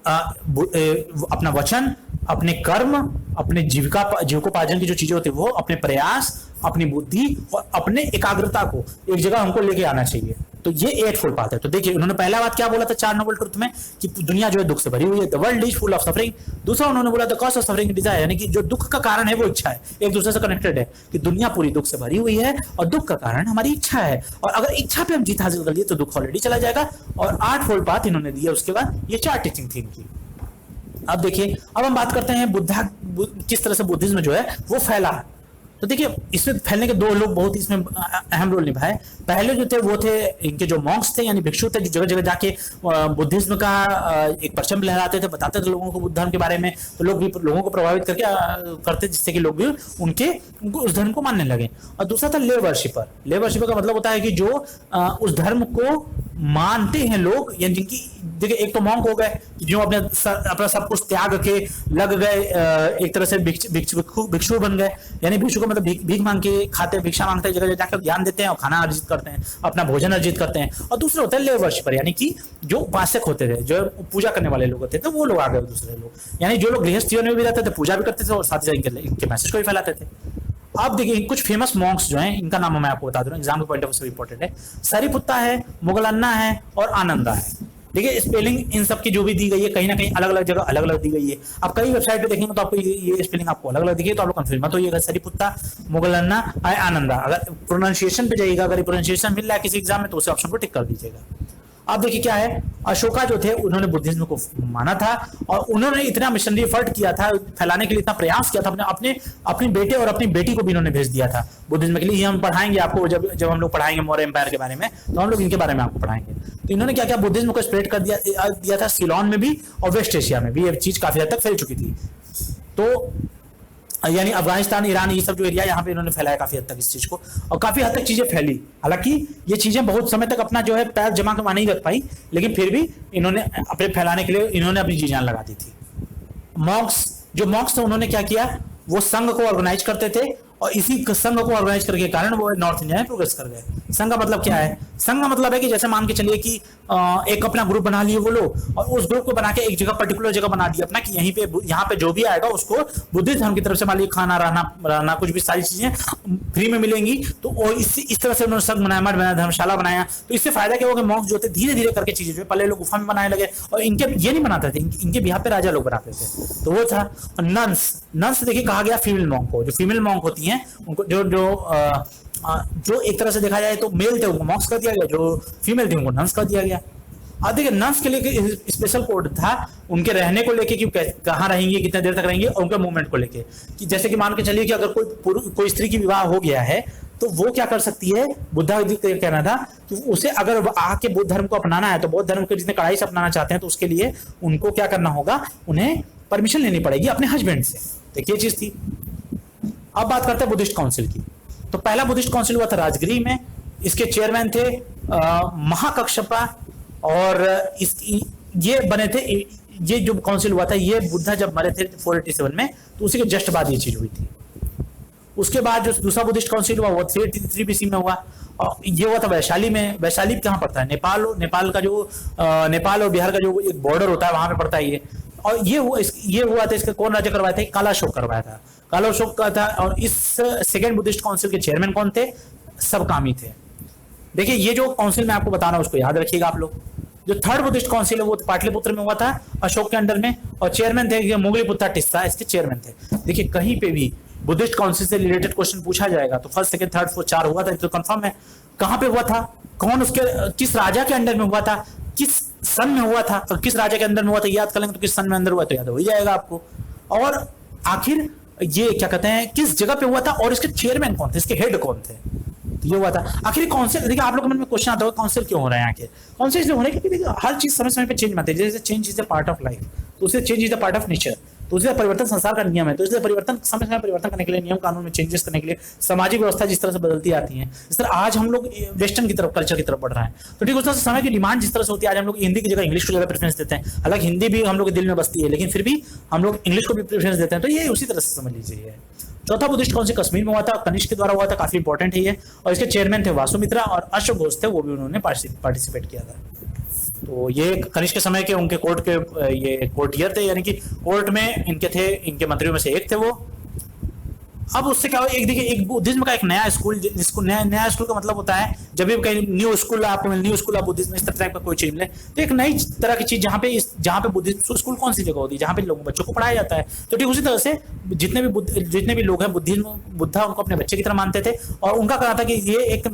अपना वचन, अपने कर्म, अपने जीविकोपार्जन की जो चीजें होती है वो, अपने प्रयास, अपनी बुद्धि और अपने एकाग्रता को एक जगह हमको लेके आना चाहिए। तो ये 8 फोल्ड पाथ है। तो देखिए उन्होंने पहला बात क्या बोला था 4 नोबल ट्रुथ में कि दुनिया जो है दुख से भरी हुई है, the world is full of suffering. दूसरा उन्होंने बोला the cause of suffering desire, यानी कि जो दुख का कारण है वो इच्छा है, एक दूसरे से कनेक्टेड है कि दुनिया पूरी दुख से भरी हुई है और दुख का कारण हमारी इच्छा है। और अगर इच्छा पे हम जीत हासिल कर लिए तो दुख ऑलरेडी चला जाएगा। और 8 फोल्ड पाथ इन्होंने दिया। उसके बाद ये 4 टीचिंग थी इनकी। अब देखिए अब हम बात करते हैं किस तरह से बुद्धिज्म जो है वो फैला। तो देखिए इसमें फैलने के 2 लोग बहुत इसमें अहम रोल निभाए। पहले जो थे वो थे इनके जो मॉन्क्स थे, यानी भिक्षु थे, जो जगह जगह जाके बुद्धिज्म का एक परचम लहराते थे, बताते थे लोगों को बुद्ध धर्म के बारे में। तो लोग भी लोगों को प्रभावित करते जिससे कि लोग भी उस धर्म को मानने लगे। और दूसरा था ले वर्शिपर। ले वर्शिपर का मतलब होता है कि जो उस धर्म को मानते हैं लोग, या जिनकी, देखिए एक तो मॉन्क हो गए जो अपना सब कुछ त्याग के लग गए, एक तरह से भिक्षु बन गए, यानी भिक्षु को मतलब भीख मांग के खाते, भिक्षा मांगते हैं, जगह जाकर ज्ञान देते हैं और खाना अर्जित करते हैं, अपना भोजन अर्जित करते हैं। और दूसरे होते हैं लेबर वर्शिपर, यानी कि जो उपासक होते थे, जो पूजा करने वाले लोग होते थे, वो लोग आ गए दूसरे लोग, यानी जो लोग गृहस्थ जीवन में भी रहते थे, पूजा भी करते थे और साथ ही इनके मैसेज को भी फैलाते थे। अब देखिए कुछ फेमस मॉन्क्स जो हैं, इनका नाम मैं आपको बता दूं, एग्जाम के पॉइंट ऑफ व्यू से इंपॉर्टेंट है। सारिपुत्ता है, मोगलन्ना है और आनंदा है। देखिए स्पेलिंग इन सब की जो भी दी गई है, कहीं ना कहीं अलग अलग जगह अलग अलग दी गई है। आप कई वेबसाइट पे देखेंगे तो आपको ये स्पेलिंग आपको अलग अलग दिखेगी, तो आप लोग कंफ्यूज मत होइएगा। सारिपुत्ता, मोगलन्ना, आनंदा। अगर प्रोनाउंसिएशन पे जाइएगा, अगर प्रोनाउंसिएशन मिल रहा है किसी एग्जाम में, तो उस ऑप्शन को टिक कर दीजिएगा। अब देखिए क्या है, अशोका जो थे उन्होंने बुद्धिज्म को माना था और उन्होंने इतना मिशनरी एफर्ट किया था, फैलाने के लिए इतना प्रयास किया था, अपने बेटे और अपनी बेटी को भी इन्होंने भेज दिया था बुद्धिज्म के लिए। ये हम पढ़ाएंगे आपको, जब हम लोग पढ़ाएंगे मौर्य एम्पायर के बारे में, तो हम लोग इनके बारे में आपको पढ़ाएंगे। तो इन्होंने क्या किया, बुद्धिज्म को स्प्रेड कर दिया था सिलोन में भी और वेस्ट एशिया में भी। ये चीज काफी हद तक फैल चुकी थी। तो यानी अफगानिस्तान, ईरान, ये सब जो एरिया यहाँ पे इन्होंने फैलाया काफी हद तक इस चीज को, और काफी हद तक चीजें फैली। हालांकि ये चीजें बहुत समय तक अपना जो है पैर जमा के नहीं रख पाई, लेकिन फिर भी इन्होंने अपने फैलाने के लिए इन्होंने अपनी जी जान लगा दी थी। मॉन्क्स थे, उन्होंने क्या किया, वो संघ को ऑर्गेनाइज करते थे और इसी संघ को ऑर्गेनाइज करने के कारण वो नॉर्थ इंडिया में प्रोग्रेस कर गए। संघ का मतलब क्या है, संघ का मतलब है कि जैसे मान के चलिए कि एक अपना ग्रुप बना लिए वो लोग, और उस ग्रुप को बना के एक जगह पर्टिकुलर जगह बना दिया अपना, कि यहाँ पे जो भी आएगा उसको बुद्धिस्ट धर्म की तरफ से मान लीजिए खाना, रहना कुछ भी सारी चीजें फ्री में मिलेंगी। तो इस तरह से उन्होंने संघ बनाया, मठ बनाया, धर्मशाला बनाया। तो इससे फायदा क्या होगा, मॉन्क्स जो थे धीरे धीरे करके चीजें जो पहले लोग गुफा में बनाने लगे, और इनके ये नहीं बनाते थे, इनके बिहार पे राजा लोग बनाते थे। तो वो था नंस देखिए कहा गया फीमेल मॉन्क को। जो फीमेल मॉन्क होती हैं उनको जो एक तरह से देखा जाए तो मेल थे उनको मॉन्क्स कर दिया गया, जो फीमेल थी उनको नंस कर दिया गया। अब देखिए नंस के लिए स्पेशल कोड था, उनके रहने को लेके कि कहाँ रहेंगे, कितने देर तक रहेंगे, और उनके मूवमेंट को लेके कि जैसे कि मान के चलिए कि अगर कोई स्त्री की विवाह हो गया है तो वो क्या कर सकती है, बुद्धा जी का कहना था कि उसे अगर आके बुद्ध धर्म को अपनाना है, तो बौद्ध धर्म के जितने कड़ाई से अपनाना चाहते हैं, तो उसके लिए उनको क्या करना होगा, उन्हें परमिशन लेनी पड़ेगी अपने हस्बैंड से। देखिए चीज थी। अब बात करते हैं बुद्धिस्ट काउंसिल की। तो पहला बुद्धिस्ट काउंसिल हुआ था राजगिरी में। इसके चेयरमैन थे महाकश्यपा, और ये बने थे, ये जो काउंसिल हुआ था ये बुद्धा जब मरे थे 487 में, तो उसी के जस्ट बाद ये चीज हुई थी। उसके बाद जो दूसरा बुद्धिस्ट काउंसिल हुआ वो 383 BC में हुआ, और ये हुआ था वैशाली में। वैशाली कहाँ पड़ता है, नेपाल का जो नेपाल और बिहार का जो एक बॉर्डर होता है वहां पे पड़ता है ये। और ये हुआ था, इसका कौन राजा करवाया था, कालाशोक करवाया था, कालाशोक का था। और इस सेकेंड बुद्धिस्ट काउंसिल के चेयरमैन कौन थे, सबकामी थे। देखिए ये जो काउंसिल मैं आपको बता रहा हूं उसको याद रखिएगा आप लोग। जो थर्ड बुद्धिस्ट काउंसिल है वो पाटलिपुत्र में हुआ था अशोक के अंडर में, और चेयरमैन थे मोगलीपुत्ता टिस्सा, इसके चेयरमैन थे। देखिए कहीं पे भी बुद्धिस्ट काउंसिल से रिलेटेड क्वेश्चन पूछा जाएगा तो फर्स्ट, सेकंड, थर्ड, फोर्थ 4 हुआ था, तो कंफर्म है। कहां पे हुआ था, कौन उसके किस राजा के अंडर में हुआ था, किस सन में हुआ था, और किस राजा के अंदर में हुआ था याद कर लेंगे तो किस सन में अंदर हुआ तो याद हो ही जाएगा आपको। और आखिर ये क्या कहते हैं किस जगह पे हुआ था, और इसके चेयरमैन कौन थे, इसके हेड कौन थे, तो ये हुआ था। आखिर काउंसिल, देखिए आप लोगों के मन में क्वेश्चन आता होगा काउंसिल क्यों हो रहा है आखिर। काउंसिल इसलिए हो रहा है क्योंकि देखिए हर चीज समय समय पे चेंज आती है। जैसे change is the part of life, तो उससे change is the part of nature, तो उससे परिवर्तन संसार का नियम है। तो इसलिए परिवर्तन समय समय परिवर्तन करने के लिए, नियम कानून में चेंजेस करने के लिए सामाजिक व्यवस्था जिस तरह से बदलती आती है, जिस तरह आज हम लोग वेस्टर्न की तरफ, कल्चर की तरफ बढ़ रहा है, तो ठीक उस तरह से समय की डिमांड जिस तरह से होती है, आज हम लोग हिंदी की जगह इंग्लिश को ज्यादा प्रेफरेंस देते हैं। हालांकि हिंदी भी हम लोग के दिल में बसती है, लेकिन फिर भी हम लोग इंग्लिश को भी प्रेफरेंस देते हैं। तो ये उसी तरह से समझ लीजिए। चौथा बुद्धिस्ट काउंसिल कश्मीर में हुआ था, कनिष्क के द्वारा हुआ था, काफी इंपॉर्टेंट है ये। और इसके चेयरमैन थे वासुमित्रा, और अश्व घोष थे, वो भी उन्होंने पार्टिसिपेट किया था। तो ये कनिष्क के समय के उनके कोर्ट के ये कोर्टियर थे, यानी कि कोर्ट में इनके थे, इनके मंत्रियों में से एक थे वो। अब उससे क्या हुआ, एक देखिए एक बुद्धिज्म का एक नया स्कूल, जिसको नया स्कूल का मतलब होता है जब भी कहीं न्यू स्कूल आपको मिले, न्यू स्कूल ऑफ बुद्धिज्म इस तरह का कोई चीज मिले, तो एक नई तरह की चीज जहाँ पे बुद्धिज्म स्कूल कौन सी जगह होती है जहाँ पे लोगों बच्चों को पढ़ाया जाता है। तो ठीक उसी तरह से जितने भी लोग हैं बुद्धा उनको अपने बच्चे की तरह मानते थे, और उनका कहना था कि ये एक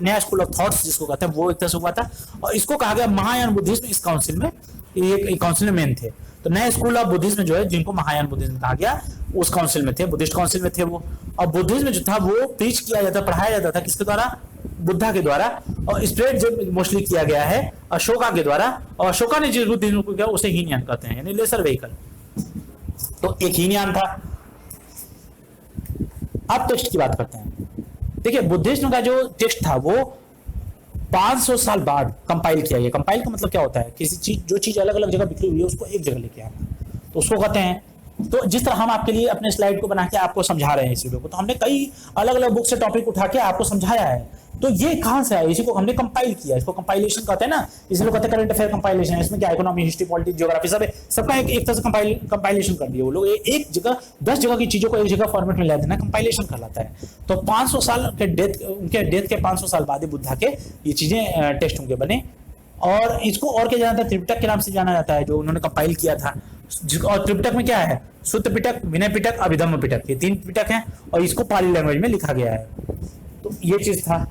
नया स्कूल ऑफ थॉट्स जिसको कहते हैं वो एक तरह से हुआ था। और इसको कहा गया महायान बुद्धिज्म। इस काउंसिल में ये काउंसिल में मेन थे। तो नए स्कूल ऑफ बुद्धिज्म जो है, जिनको महायान बुद्धिज्म कहा गया, उस काउंसिल में थे, बुद्धिस्ट काउंसिल में थे वो। और बुद्धिज्म जो था वो प्रीच किया जाता, पढ़ाया जाता था किसके द्वारा, बुद्धा के द्वारा। और स्प्रेड जो मोस्टली किया गया है अशोका के द्वारा, और अशोका ने जिस बुद्धिज्म को किया उसे हीनयान कहते हैं, यानी लेसर व्हीकल। तो एक हीनयान था। अब टेक्स्ट की बात करते हैं। देखिए बुद्धिज्म का जो टेक्स्ट था वो 500 साल बाद कंपाइल किया गया। कंपाइल का मतलब क्या होता है, किसी चीज, जो चीज अलग अलग जगह बिखरी हुई है उसको एक जगह लेके आना, तो उसको कहते हैं। तो जिस तरह हम आपके लिए अपने स्लाइड को बना के आपको समझा रहे हैं इस वीडियो को, तो हमने कई अलग अलग बुक से टॉपिक उठा के आपको समझाया है। तो ये कहां से आया, इसी को हमने कंपाइल किया, इसको कंपाइलेशन कहते हैं ना, इसी को कहते हैं करंट अफेयर कंपाइलेशन। इसमें क्या इकोनॉमी, हिस्ट्री, पॉलिटिक्स, ज्योग्राफी सब सबका एक तरह से कंपाइलेशन कर दिया वो लोग। एक जगह 10 जगह की चीजों को एक जगह फॉर्मेट में ला देना कंपाइलेशन कहलाता है। तो 500 साल के उनके डेथ के 500 साल बाद बुद्धा के ये चीजें टेक्स्ट उनके बने, और इसको और क्या जाना जाता है, त्रिपिटक के नाम से जाना जाता है, जो उन्होंने कंपाइल किया था। और त्रिपिटक में क्या है, शुद्ध पिटक, विनय पिटक, अभिधम्म पिटक, ये 3 पिटक हैं, और इसको पाली लैंग्वेज में लिखा गया है। तो ये चीज था।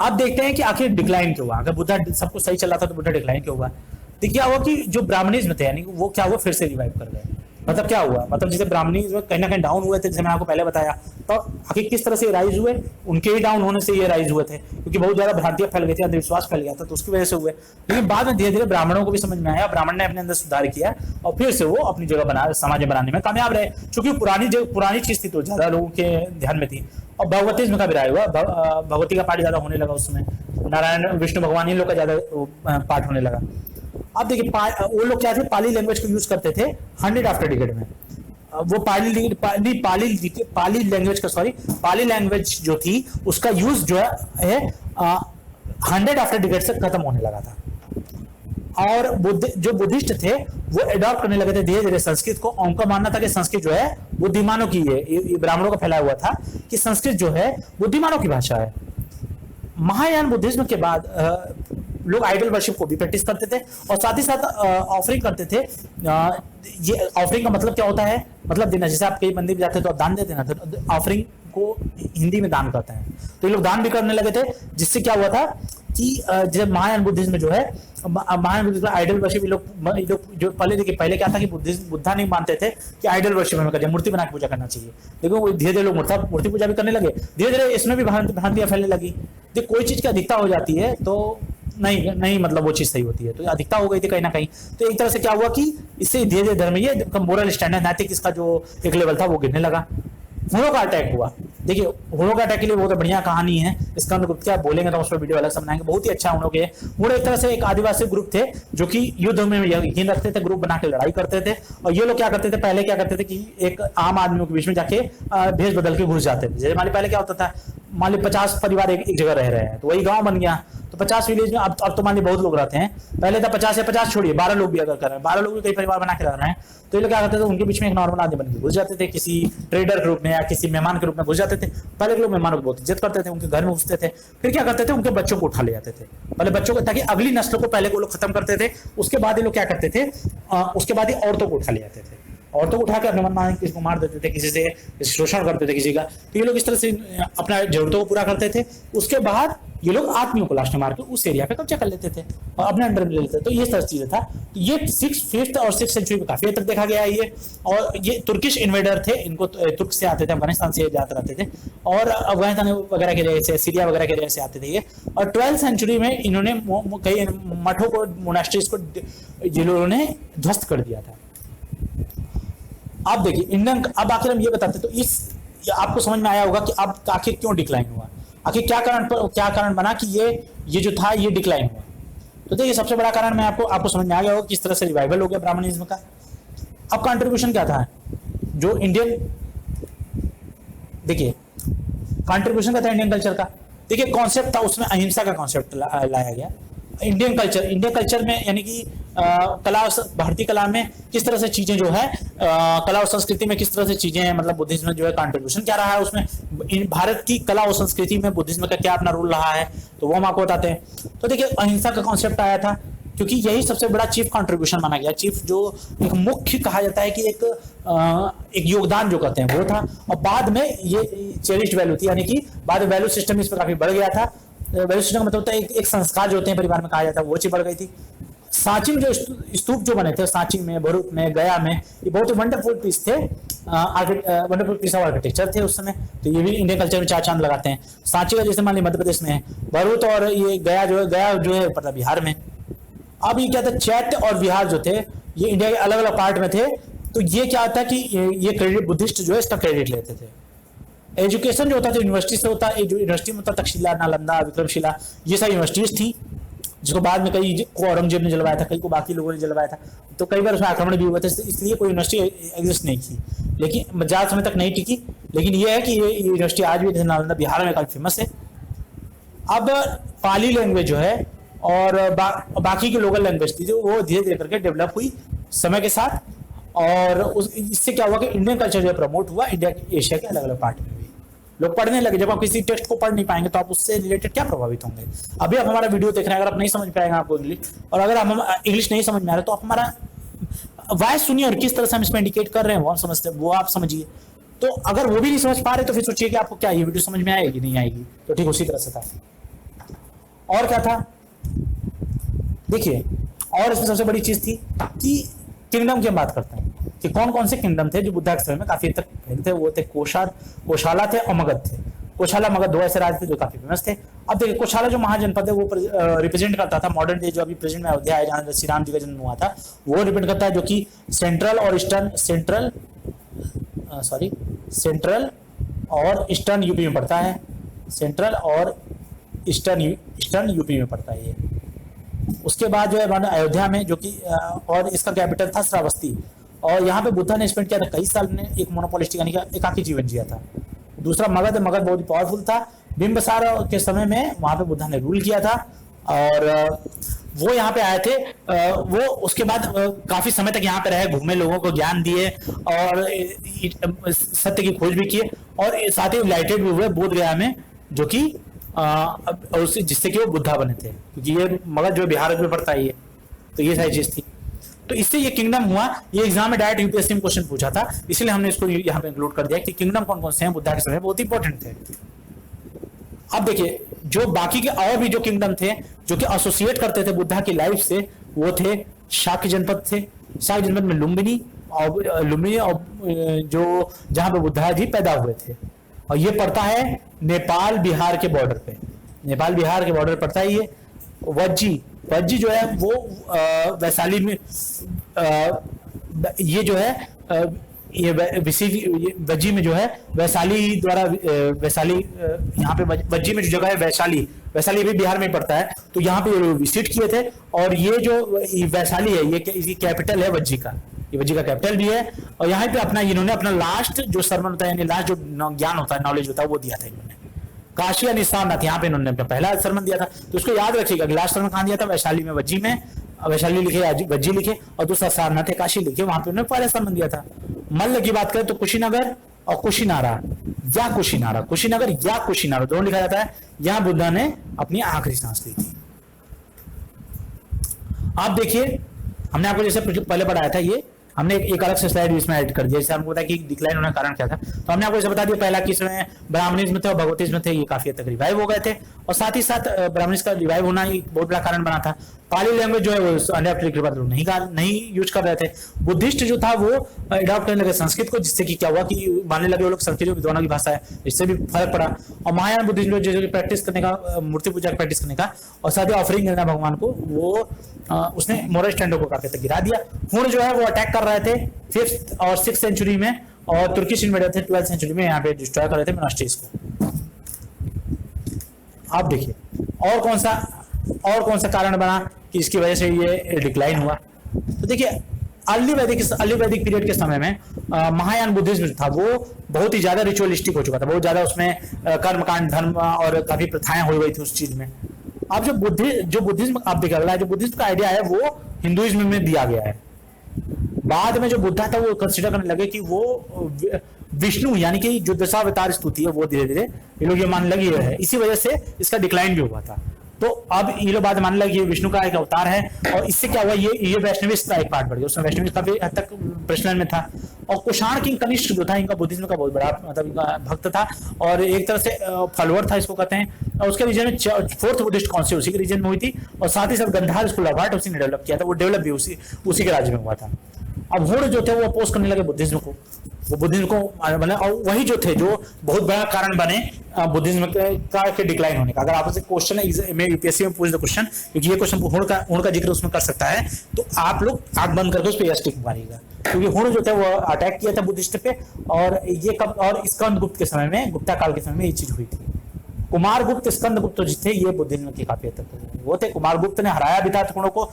अब देखते हैं कि आखिर डिक्लाइन क्यों हुआ। अगर बुद्धा सब कुछ सही चल रहा था तो बुद्धा डिक्लाइन क्यों हुआ। तो क्या हुआ कि जो ब्राह्मणिज्म थे, यानी वो क्या हुआ, फिर से रिवाइव कर गए। मतलब क्या हुआ, मतलब जैसे ब्राह्मणिज्म कहीं ना कहीं डाउन हुए थे, जैसे मैं आपको पहले बताया, तो आखिर किस तरह से राइज हुए, उनके ही डाउन होने से ये राइज हुए थे, क्योंकि बहुत ज्यादा भ्रांतियां फैल गई थी, अंधविश्वास फैल गया था, तो उसकी वजह से हुए। लेकिन बाद में धीरे धीरे ब्राह्मणों को भी समझ में आया, ब्राह्मण ने अपने अंदर सुधार किया, और फिर से वो अपनी जगह समाज बनाने में कामयाब रहे। क्योंकि पुरानी चीज थी तो ज्यादा लोगों के ध्यान में थी। और भगवतीज्म का भी राय हुआ, भगवती का पाठ ज्यादा होने लगा उस समय, नारायण विष्णु भगवान इन लोग का ज्यादा पाठ होने लगा। अब देखिए वो लोग क्या थे, पाली लैंग्वेज को यूज करते थे 100 आफ्टर डिकेड में। वो पाली लैंग्वेज जो थी उसका यूज जो है 100 आफ्टर डिकेड से खत्म होने लगा था। और जो बुद्धिस्ट थे वो अडॉप्ट करने लगे थे धीरे धीरे संस्कृत को। उनका मानना था कि संस्कृत जो है बुद्धिमानों की है, ये ब्राह्मणों का फैलाया हुआ था कि संस्कृत जो है बुद्धिमानों की भाषा है। महायान बुद्धिज्म के बाद लोग आइडल वर्शिप को भी प्रैक्टिस करते थे, और साथ ही साथ ऑफरिंग करते थे। ये ऑफरिंग का मतलब क्या होता है, मतलब देना। जैसे आप कई मंदिर में जाते हैं तो आप दान देते ना, तो ऑफरिंग को हिंदी में दान करते हैं, तो ये लोग दान भी करने लगे थे। जिससे क्या हुआ था कि जब महायान बुद्धिज्म जो है, महायान बुद्धिज्म आइडल वर्शिप, लोग जो पहले क्या था कि बुद्धा नहीं मानते थे कि आइडल वर्शिप हमें करना, मूर्ति बना के पूजा करना चाहिए। लेकिन धीरे धीरे लोग मूर्ति पूजा भी करने लगे, धीरे धीरे इसमें भी भ्रांतियां फैलने लगी। कोई चीज की अधिकता हो जाती है तो नहीं मतलब वो चीज सही होती है, तो अधिकता हो गई थी कहीं ना कहीं। तो एक तरह से क्या हुआ कि इससे धीरे धीरे धर्म, ये मोरल स्टैंडर्ड, नैतिक इसका जो एक लेवल था वो गिरने लगा। हुणों का अटैक हुआ। देखिए हुणों का अटैक के लिए बहुत बढ़िया कहानी है, इसका क्या बोलेंगे तो उस पर वीडियो अलग से बनाएंगे, बहुत ही अच्छा हुणों के। हुण एक तरह से एक आदिवासी ग्रुप थे जो कि युद्ध में यकीन रखते थे, ग्रुप बना के लड़ाई करते थे। और ये लोग क्या करते थे, पहले क्या करते थे कि एक आम आदमियों के बीच में जाके भेष बदल के घुस जाते थे। जैसे मान ली पहले क्या होता था, मान ली 50 परिवार एक जगह रह रहे हैं, तो वही गाँव बन गया। तो 50 विलेज में अब तो मान ली बहुत लोग रहते हैं, पहले था 50 या 50 छोड़िए 12 लोग भी अगर कर रहे हैं, 12 लोग भी कई परिवार बना के रह रहे हैं, तो ये लोग क्या करते थे, उनके बीच में एक नॉर्मल आदमी बन के घुस जाते थे, किसी ट्रेडर के रूप में या किसी मेहमान के रूप में घुस जाते थे। पहले लोग मेहमानों को बहुत इज्जत करते थे, उनके घर में घुसते थे, फिर क्या करते थे, उनके बच्चों को उठा ले जाते थे, पहले बच्चों को, ताकि अगली नस्ल को पहले वो लोग खत्म करते थे। उसके बाद ये लोग क्या करते थे, उसके बाद ही औरतों को उठा ले जाते थे, औरतों को उठाकर अपने मन किसी को मार देते थे, किसी से शोषण करते थे किसी का। तो ये लोग इस तरह से अपना जरूरतों को पूरा करते थे। उसके बाद ये लोग आदमियों को लास्ट में मार के उस एरिया पे कब्जा कर लेते थे और अपने अंडर में ले लेते थे। तो ये तरह चीजें था। तो ये 5th और 6th सेंचुरी में काफी हद तक देखा गया है ये। और ये तुर्किश इन्वेडर थे, इनको तुर्क से आते थे, अफगानिस्तान से जाते रहते थे, और अफगानिस्तान वगैरह के एरिया से, सीरिया वगैरह के एरिया से आते थे ये। और 12th सेंचुरी में इन्होंने कई मठों को, मोनास्ट्रीज को ये लोगों ने ध्वस्त कर दिया था। अब देखिए इंडियन, अब आखिर हम ये बताते, तो इस आपको समझ में आया होगा कि अब आखिर क्यों डिक्लाइन हुआ, आखिर क्या कारण बना कि ये जो था ये डिक्लाइन हुआ। तो देखिए सबसे बड़ा कारण मैं आपको समझ में आ गया होगा किस तरह से रिवाइवल हो गया ब्राह्मणिज्म का। अब कंट्रीब्यूशन क्या था जो इंडियन, देखिए कंट्रीब्यूशन क्या था इंडियन कल्चर का। देखिए कॉन्सेप्ट था उसमें अहिंसा का कॉन्सेप्ट लाया गया। इंडियन कल्चर में यानी कि कला, भारतीय कला में किस तरह से चीजें जो है, कला और संस्कृति में किस तरह से चीजें हैं, मतलब बुद्धिज्म में जो है कंट्रीब्यूशन क्या रहा है उसमें, भारत की कला और संस्कृति में बुद्धिज्म का क्या अपना रोल रहा है, तो वो हम आपको बताते हैं। तो देखिए अहिंसा का कॉन्सेप्ट आया था क्योंकि यही सबसे बड़ा चीफ कंट्रीब्यूशन माना गया। चीफ जो एक मुख्य कहा जाता है कि एक योगदान जो कहते हैं वो था। और बाद में ये चेरिश्ड वैल्यू थी, यानी कि बाद में वैल्यू सिस्टम इस पर काफी बढ़ गया था। वैल्यू सिस्टम का मतलब होता है एक संस्कार जो होते हैं परिवार में कहा जाता है, वो चीज बढ़ गई थी। सांची में जो स्तूप जो बने थे, सांची में, भरूच में, गया में, ये बहुत ही वंडरफुल पीस थे, वंडरफुल पीस ऑफ आर्किटेक्चर थे उस समय। तो ये भी इंडियन कल्चर में 4 चांद लगाते हैं। सांची का जैसे मान ली मध्य प्रदेश में है, भरूच और ये गया जो है मतलब बिहार में। अब ये क्या था, चैत्य और बिहार जो थे ये इंडिया के अलग अलग पार्ट में थे। तो ये क्या था कि ये क्रेडिट बुद्धिस्ट जो है इसका क्रेडिट लेते थे। एजुकेशन जो होता था यूनिवर्सिटी से होता, जो यूनिवर्सिटी में होता तक्षशिला, नालंदा, विक्रमशिला, ये सारी यूनिवर्सिटीज थी, जिसको बाद में कई को औरंगजेब ने जलवाया था, कई को बाकी लोगों ने जलवाया था, तो कई बार उसमें आक्रमण भी हुआ था, इसलिए कोई यूनिवर्सिटी एग्जिस्ट नहीं की, लेकिन ज्यादा समय तक नहीं टिकी। लेकिन ये है कि ये यूनिवर्सिटी आज भी नालंदा बिहार में काफी फेमस है। अब पाली लैंग्वेज जो है और बाकी की लोकल लैंग्वेज थी जो वो धीरे धीरे करके डेवलप हुई समय के साथ, और इससे क्या हुआ कि इंडियन कल्चर जो प्रमोट हुआ इंडिया एशिया के अलग अलग पार्ट में भी लोग पढ़ने लगे। जब आप किसी टेक्स्ट को पढ़ नहीं पाएंगे तो आप उससे रिलेटेड क्या प्रभावित होंगे। अभी आप हमारा वीडियो देख रहे हैं, अगर आप नहीं समझ पाएंगे आपको इंग्लिश, और अगर हम इंग्लिश नहीं समझ में आ रहा तो आप हमारा वॉइस सुनिए और किस तरह से हम इसमें इंडिकेट कर रहे हैं वो हम समझते हैं, वो आप समझिए। तो अगर वो भी नहीं समझ पा रहे तो फिर सोचिए कि आपको क्या ये वीडियो समझ में आएगी नहीं आएगी। तो ठीक उसी तरह से था। और क्या था देखिए, और इसमें सबसे बड़ी चीज थी कि किंगडम की हम बात करते हैं कि कौन कौन से किंगडम थे जो बुद्धा के समय में काफी हद तक फैले थे। वो थे कोशाला थे और मगध थे। कोशाला मगध दो ऐसे राज्य थे जो काफी फेमस थे। अब देखिए कोशाला जो महाजनपद है वो रिप्रेजेंट करता था मॉडर्न डे जो अभी प्रेजेंट में अयोध्या है जहाँ श्री राम जी का जन्म हुआ था, वो रिप्रेजेंट करता है जो कि सेंट्रल और ईस्टर्न यूपी में पड़ता है। सेंट्रल और ईस्टर्न यूपी में पड़ता है ये। उसके बाद जो है अयोध्या में जो कि और इसका कैपिटल था श्रावस्ती, और यहाँ पे बुद्धा ने स्पेंड किया था कई साल ने, एक मोनोपोलिस्टिक यानी कि एकाकी जीवन जिया था। दूसरा मगध बहुत ही पावरफुल था। बिंबिसार के समय में वहां पे बुद्धा ने रूल किया था, और वो यहाँ पे आए थे। वो उसके बाद काफी समय तक यहाँ पे रहे, घूमे, लोगों को ज्ञान दिए और सत्य की खोज भी किए, और साथ ही इलाइटेड भी हुए बोध गया में, जो कि जिससे कि वो बुद्धा बने थे, क्योंकि ये मगध जो बिहार में पड़ता है ये। तो ये सारी चीज थी। तो इससे ये किंगडम हुआ। ये एग्जाम में डायरेक्ट यूपीएससी में क्वेश्चन पूछा था, इसलिए हमने इसको यहाँ पे इंक्लूड कर दिया कि किंगडम कौन कौन से हैं बुद्धा के समय, बहुत इंपॉर्टेंट थे। अब देखिए जो बाकी के और भी जो किंगडम थे जो कि एसोसिएट करते थे बुद्धा की लाइफ से, वो थे शाक्य जनपद थे। शाक्य जनपद में लुम्बिनी और जो जहां पे बुद्धा जी पैदा हुए थे, और ये पड़ता है नेपाल बिहार के बॉर्डर पे। नेपाल बिहार के बॉर्डर पड़ता है ये। वज्जी जो है वो वैशाली में ये जो है ये वज्जी में जो है वैशाली द्वारा वैशाली यहाँ पे वज्जी में जो जगह है वैशाली भी बिहार में पड़ता है। तो यहाँ पे विजिट किए थे, और ये जो वैशाली है ये इसकी कैपिटल है वज्जी का, ये वज्जी का कैपिटल भी है। और यहाँ पे इन्होंने अपना लास्ट जो सरमन होता है यानी लास्ट जो ज्ञान होता है, नॉलेज होता है, वो दिया था इन्होंने। काशी यानी सारनाथ, यहाँ पे इन्होंने अपना पहला सरमन दिया था। तो उसको याद रखिएगा, लास्ट सरमन कहाँ दिया था? वैशाली में, वज्जी में। वैशाली लिखे, वज्जी लिखे, और दूसरा सारनाथ है काशी लिखे, वहां पे उन्होंने पहला सरमन दिया था। मल्ल की बात करें तो कुशीनगर और कुशीनारा दोनों लिखा जाता है। यहाँ बुद्धा ने अपनी आखिरी सांस ली थी। आप देखिए हमने आपको जैसे पहले पढ़ाया था, ये हमने एक अलग से स्लाइड इसमें ऐड कर दिया। जैसे हमको पता है कि डिक्लाइन होने का कारण क्या था, तो हमने आपको जैसे बता दिया पहला कि इसमें ब्राह्मणिज्म थे और भगवतिज्म थे, ये काफी हद तक रिवाइव हो गए थे। और साथ ही साथ ब्राह्मणिज्म का रिवाइव होना एक बहुत बड़ा कारण बना था। पाली लैंग्वेज जो है वो अडॉप्ट नहीं यूज कर रहे थे। बुद्धिस्ट जो था वो अडॉप्ट करने लगे संस्कृत को, जिससे कि क्या हुआ कि मानने लगे वो लोग संस्कृत जो विद्वानों की भाषा है, इससे भी फर्क पड़ा। और महायान बुद्धिज्म जो प्रैक्टिस करने का, मूर्ति पूजा प्रैक्टिस करने का, और साथ ही ऑफरिंग करना भगवान को, वो उसने मोरल स्टैंडर्ड को काफी तक गिरा दिया। हुण जो है वो अटैक कर रहे थे 5th और 6th सेंचुरी में, और तुर्किश इन्वेडर थे 12th सेंचुरी में, यहाँ पे डिस्ट्रॉय कर रहे थे मोनास्ट्रीज को। आप देखिए और कौन सा कारण बना कि इसकी वजह से ये डिक्लाइन हुआ। तो देखिए अर्ली वैदिक पीरियड के समय में महायान बुद्धिज्म था वो बहुत ही ज्यादा रिचुअलिस्टिक हो चुका था, बहुत ज्यादा उसमें कर्मकांड, धर्म और काफी प्रथाएं हो गई थी उस चीज में। अब जो बुद्धिज्म आप देख रहा है, जो बुद्धिज्म का आइडिया है वो हिंदुइज्म में दिया गया है। बाद में जो बुद्धा था वो कंसिडर करने लगे कि वो विष्णु यानी कि जो दशावतार स्तुति है वो धीरे धीरे ये लोग ये मानने लगे है, इसी वजह से इसका डिक्लाइन भी हुआ था। तो अब ये लोग बाद मानने लगे ये विष्णु का एक अवतार है, और इससे क्या हुआ ये वैष्णविस्ट का एक पार्ट बढ़ गया, उसमें वैष्णविस्ट काफी हद तक प्रचलन में था। और कुषाण किंग कनिष्क जो था इनका बुद्धिज्म का बहुत बड़ा मतलब इनका भक्त था, और एक तरह से फॉलोअर था इसको कहते हैं। और उसके रीजन में 4th बुद्धिस्ट काउंसिल उसी के रीजन में हुई थी, और साथ ही साथ गंधार स्कूल ऑफ आर्ट उसी ने डेवलप किया था, वो डेवलप भी उसी के राज्य में हुआ था। अब हुण जो थे वो अपोज करने लगे बुद्धिज्म को, वो बुद्धिज्म को मतलब, और वही जो थे जो बहुत बड़ा कारण बने बुद्धिज्म के डिक्लाइन होने का। अगर आपसे क्वेश्चन है मैं यूपीएससी में पूछ द क्वेश्चन, क्योंकि ये क्वेश्चन हुण का जिक्र उसमें कर सकता है, तो आप लोग आंख बंद करके उस पर यस टिक मारिएगा, क्योंकि हुण जो थे वो अटैक किया था बुद्धिस्ट पे, और ये कब, और स्कंदगुप्त के समय में, गुप्ता काल के समय में ये चीज हुई थी। कुमारगुप्त स्कंदगुप्त जो थे ये बुद्धिज्म की काफी हद तक वो थे। कुमारगुप्त ने हराया भी था हुणों को,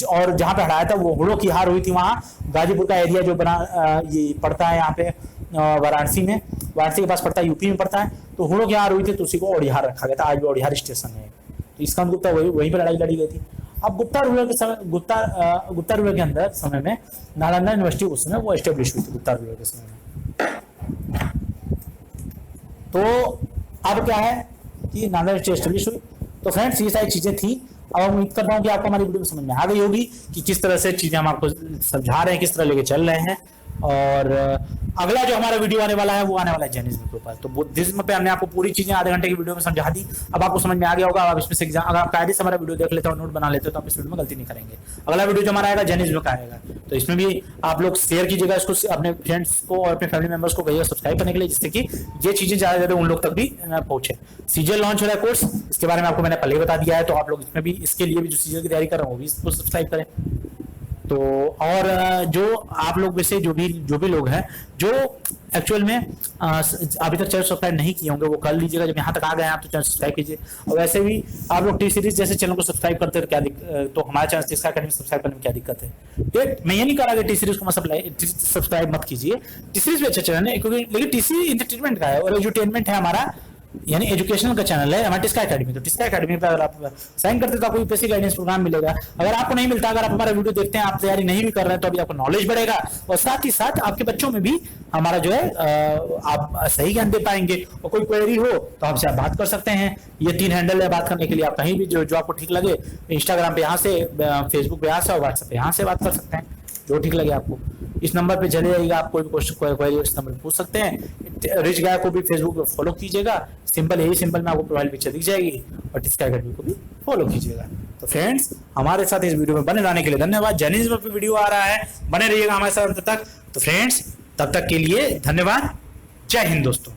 और जहां पे हराया था वो हुणों की हार हुई थी वहां गाजीपुर का एरिया जो बना ये पड़ता है यहाँ पे वाराणसी में, वाराणसी के पास पड़ता है, यूपी में पड़ता है, तो हुणों की हार हुई थी तो उसी को ओडिहार रखा गया था, आज भी ओडिहार स्टेशन है। तो स्कंदगुप्त वहीं पर लड़ाई लड़ी गई थी। अब गुप्ता रूलर के समय, गुप्ता रूलर के अंदर समय में नालंदा यूनिवर्सिटी उस समय वो एस्टेब्लिश हुई थी गुप्ता रूलर के समय में। तो अब क्या है कि नालंदा यूनिवर्सिटी एस्टेब्लिश हुई। तो फ्रेंड्स ये सारी चीजें थी। अब उम्मीद करता हूँ कि आपको हमारी वीडियो में समझ में आ गई होगी कि किस तरह से चीजें हम आपको समझा रहे हैं, किस तरह लेके चल रहे हैं। और अगला जो हमारा वीडियो आने वाला है वो आने वाला है जैनिज्म के ऊपर। तो बुद्धिज्म पे हमने आपको पूरी चीजें आधे घंटे की वीडियो में समझा दी। अब आपको समझ में आ गया होगा। आप इसमें से एग्जाम, अगर आप कायदे से हमारा वीडियो देख लेते हो, नोट बना लेते हो, तो आप इस वीडियो में गलती नहीं करेंगे। अगला वीडियो जो हमारा आएगा जैनिज्म का आएगा, तो इसमें भी आप लोग शेयर कीजिएगा इसको अपने फ्रेंड्स को और अपने फैमिली मेंबर्स को कहिएगा सब्सक्राइब करने के लिए, जिससे कि ये चीजें ज्यादा ज्यादा उन लोग तक भी पहुंचे। सीजीएल लॉन्च हो रहा है कोर्स, इसके बारे में आपको मैंने पहले ही बता दिया है, तो आप लोग इसमें भी, इसके लिए भी जो सीजीएल की तैयारी कर रहे हो वो भी इसको सब्सक्राइब करें। तो और जो आप लोग में से जो भी लोग हैं जो एक्चुअल में अभी तक चैनल सब्सक्राइब नहीं किए होंगे वो कर लीजिएगा। जब यहाँ तक आ गए हैं आप तो चैनल सब्सक्राइब कीजिए। और वैसे भी आप लोग टी सीरीज जैसे चैनल को सब्सक्राइब करते हैं, तो हमारे चैनल सब्सक्राइब करने में क्या दिक्कत है? मैं ये नहीं कह रहा कि टी सीरीज को सब्सक्राइब मत कीजिए, टी सीरीज भी अच्छा चैनल है, क्योंकि लेकिन टी सीरीज इंटरटेनमेंट का है और एजुटेनमेंट है हमारा, यानी एजुकेशनल का चैनल है हमारा टिस्का एकेडमी। तो टिस्का एकेडमी पे अगर आप साइन करते हैं तो आपको यूपीएससी गाइडेंस प्रोग्राम मिलेगा। अगर आपको नहीं मिलता, अगर आप हमारा वीडियो देखते हैं, आप तैयारी नहीं भी कर रहे हैं, तो अभी आपको नॉलेज बढ़ेगा और साथ ही साथ आपके बच्चों में भी हमारा जो है आप सही ज्ञान दे पाएंगे। और कोई क्वेरी हो तो हमसे आप बात कर सकते हैं। ये 3 हैंडल है बात करने के लिए, आप कहीं भी जो आपको ठीक लगे, इंस्टाग्राम पे यहाँ से, फेसबुक पे यहाँ से और व्हाट्सएप पे यहाँ से बात कर सकते हैं, जो ठीक लगे आपको। इस नंबर पे चले जाइएगा, आप कोई भी क्वेश्चन क्वेरी इस नंबर पे पूछ सकते हैं। रिच गाय को भी फेसबुक पे फॉलो कीजिएगा, सिंपल यही सिंपल में आपको प्रोफाइल पिक्चर दिख जाएगी, और टिस्का एकेडमी को भी फॉलो कीजिएगा। तो फ्रेंड्स हमारे साथ इस वीडियो में बने रहने के लिए धन्यवाद। जैनिज्म पे वीडियो आ रहा है, बने रहिएगा हमारे साथ अंत तक। तो फ्रेंड्स तब तक के लिए धन्यवाद। जय हिंद दोस्तों।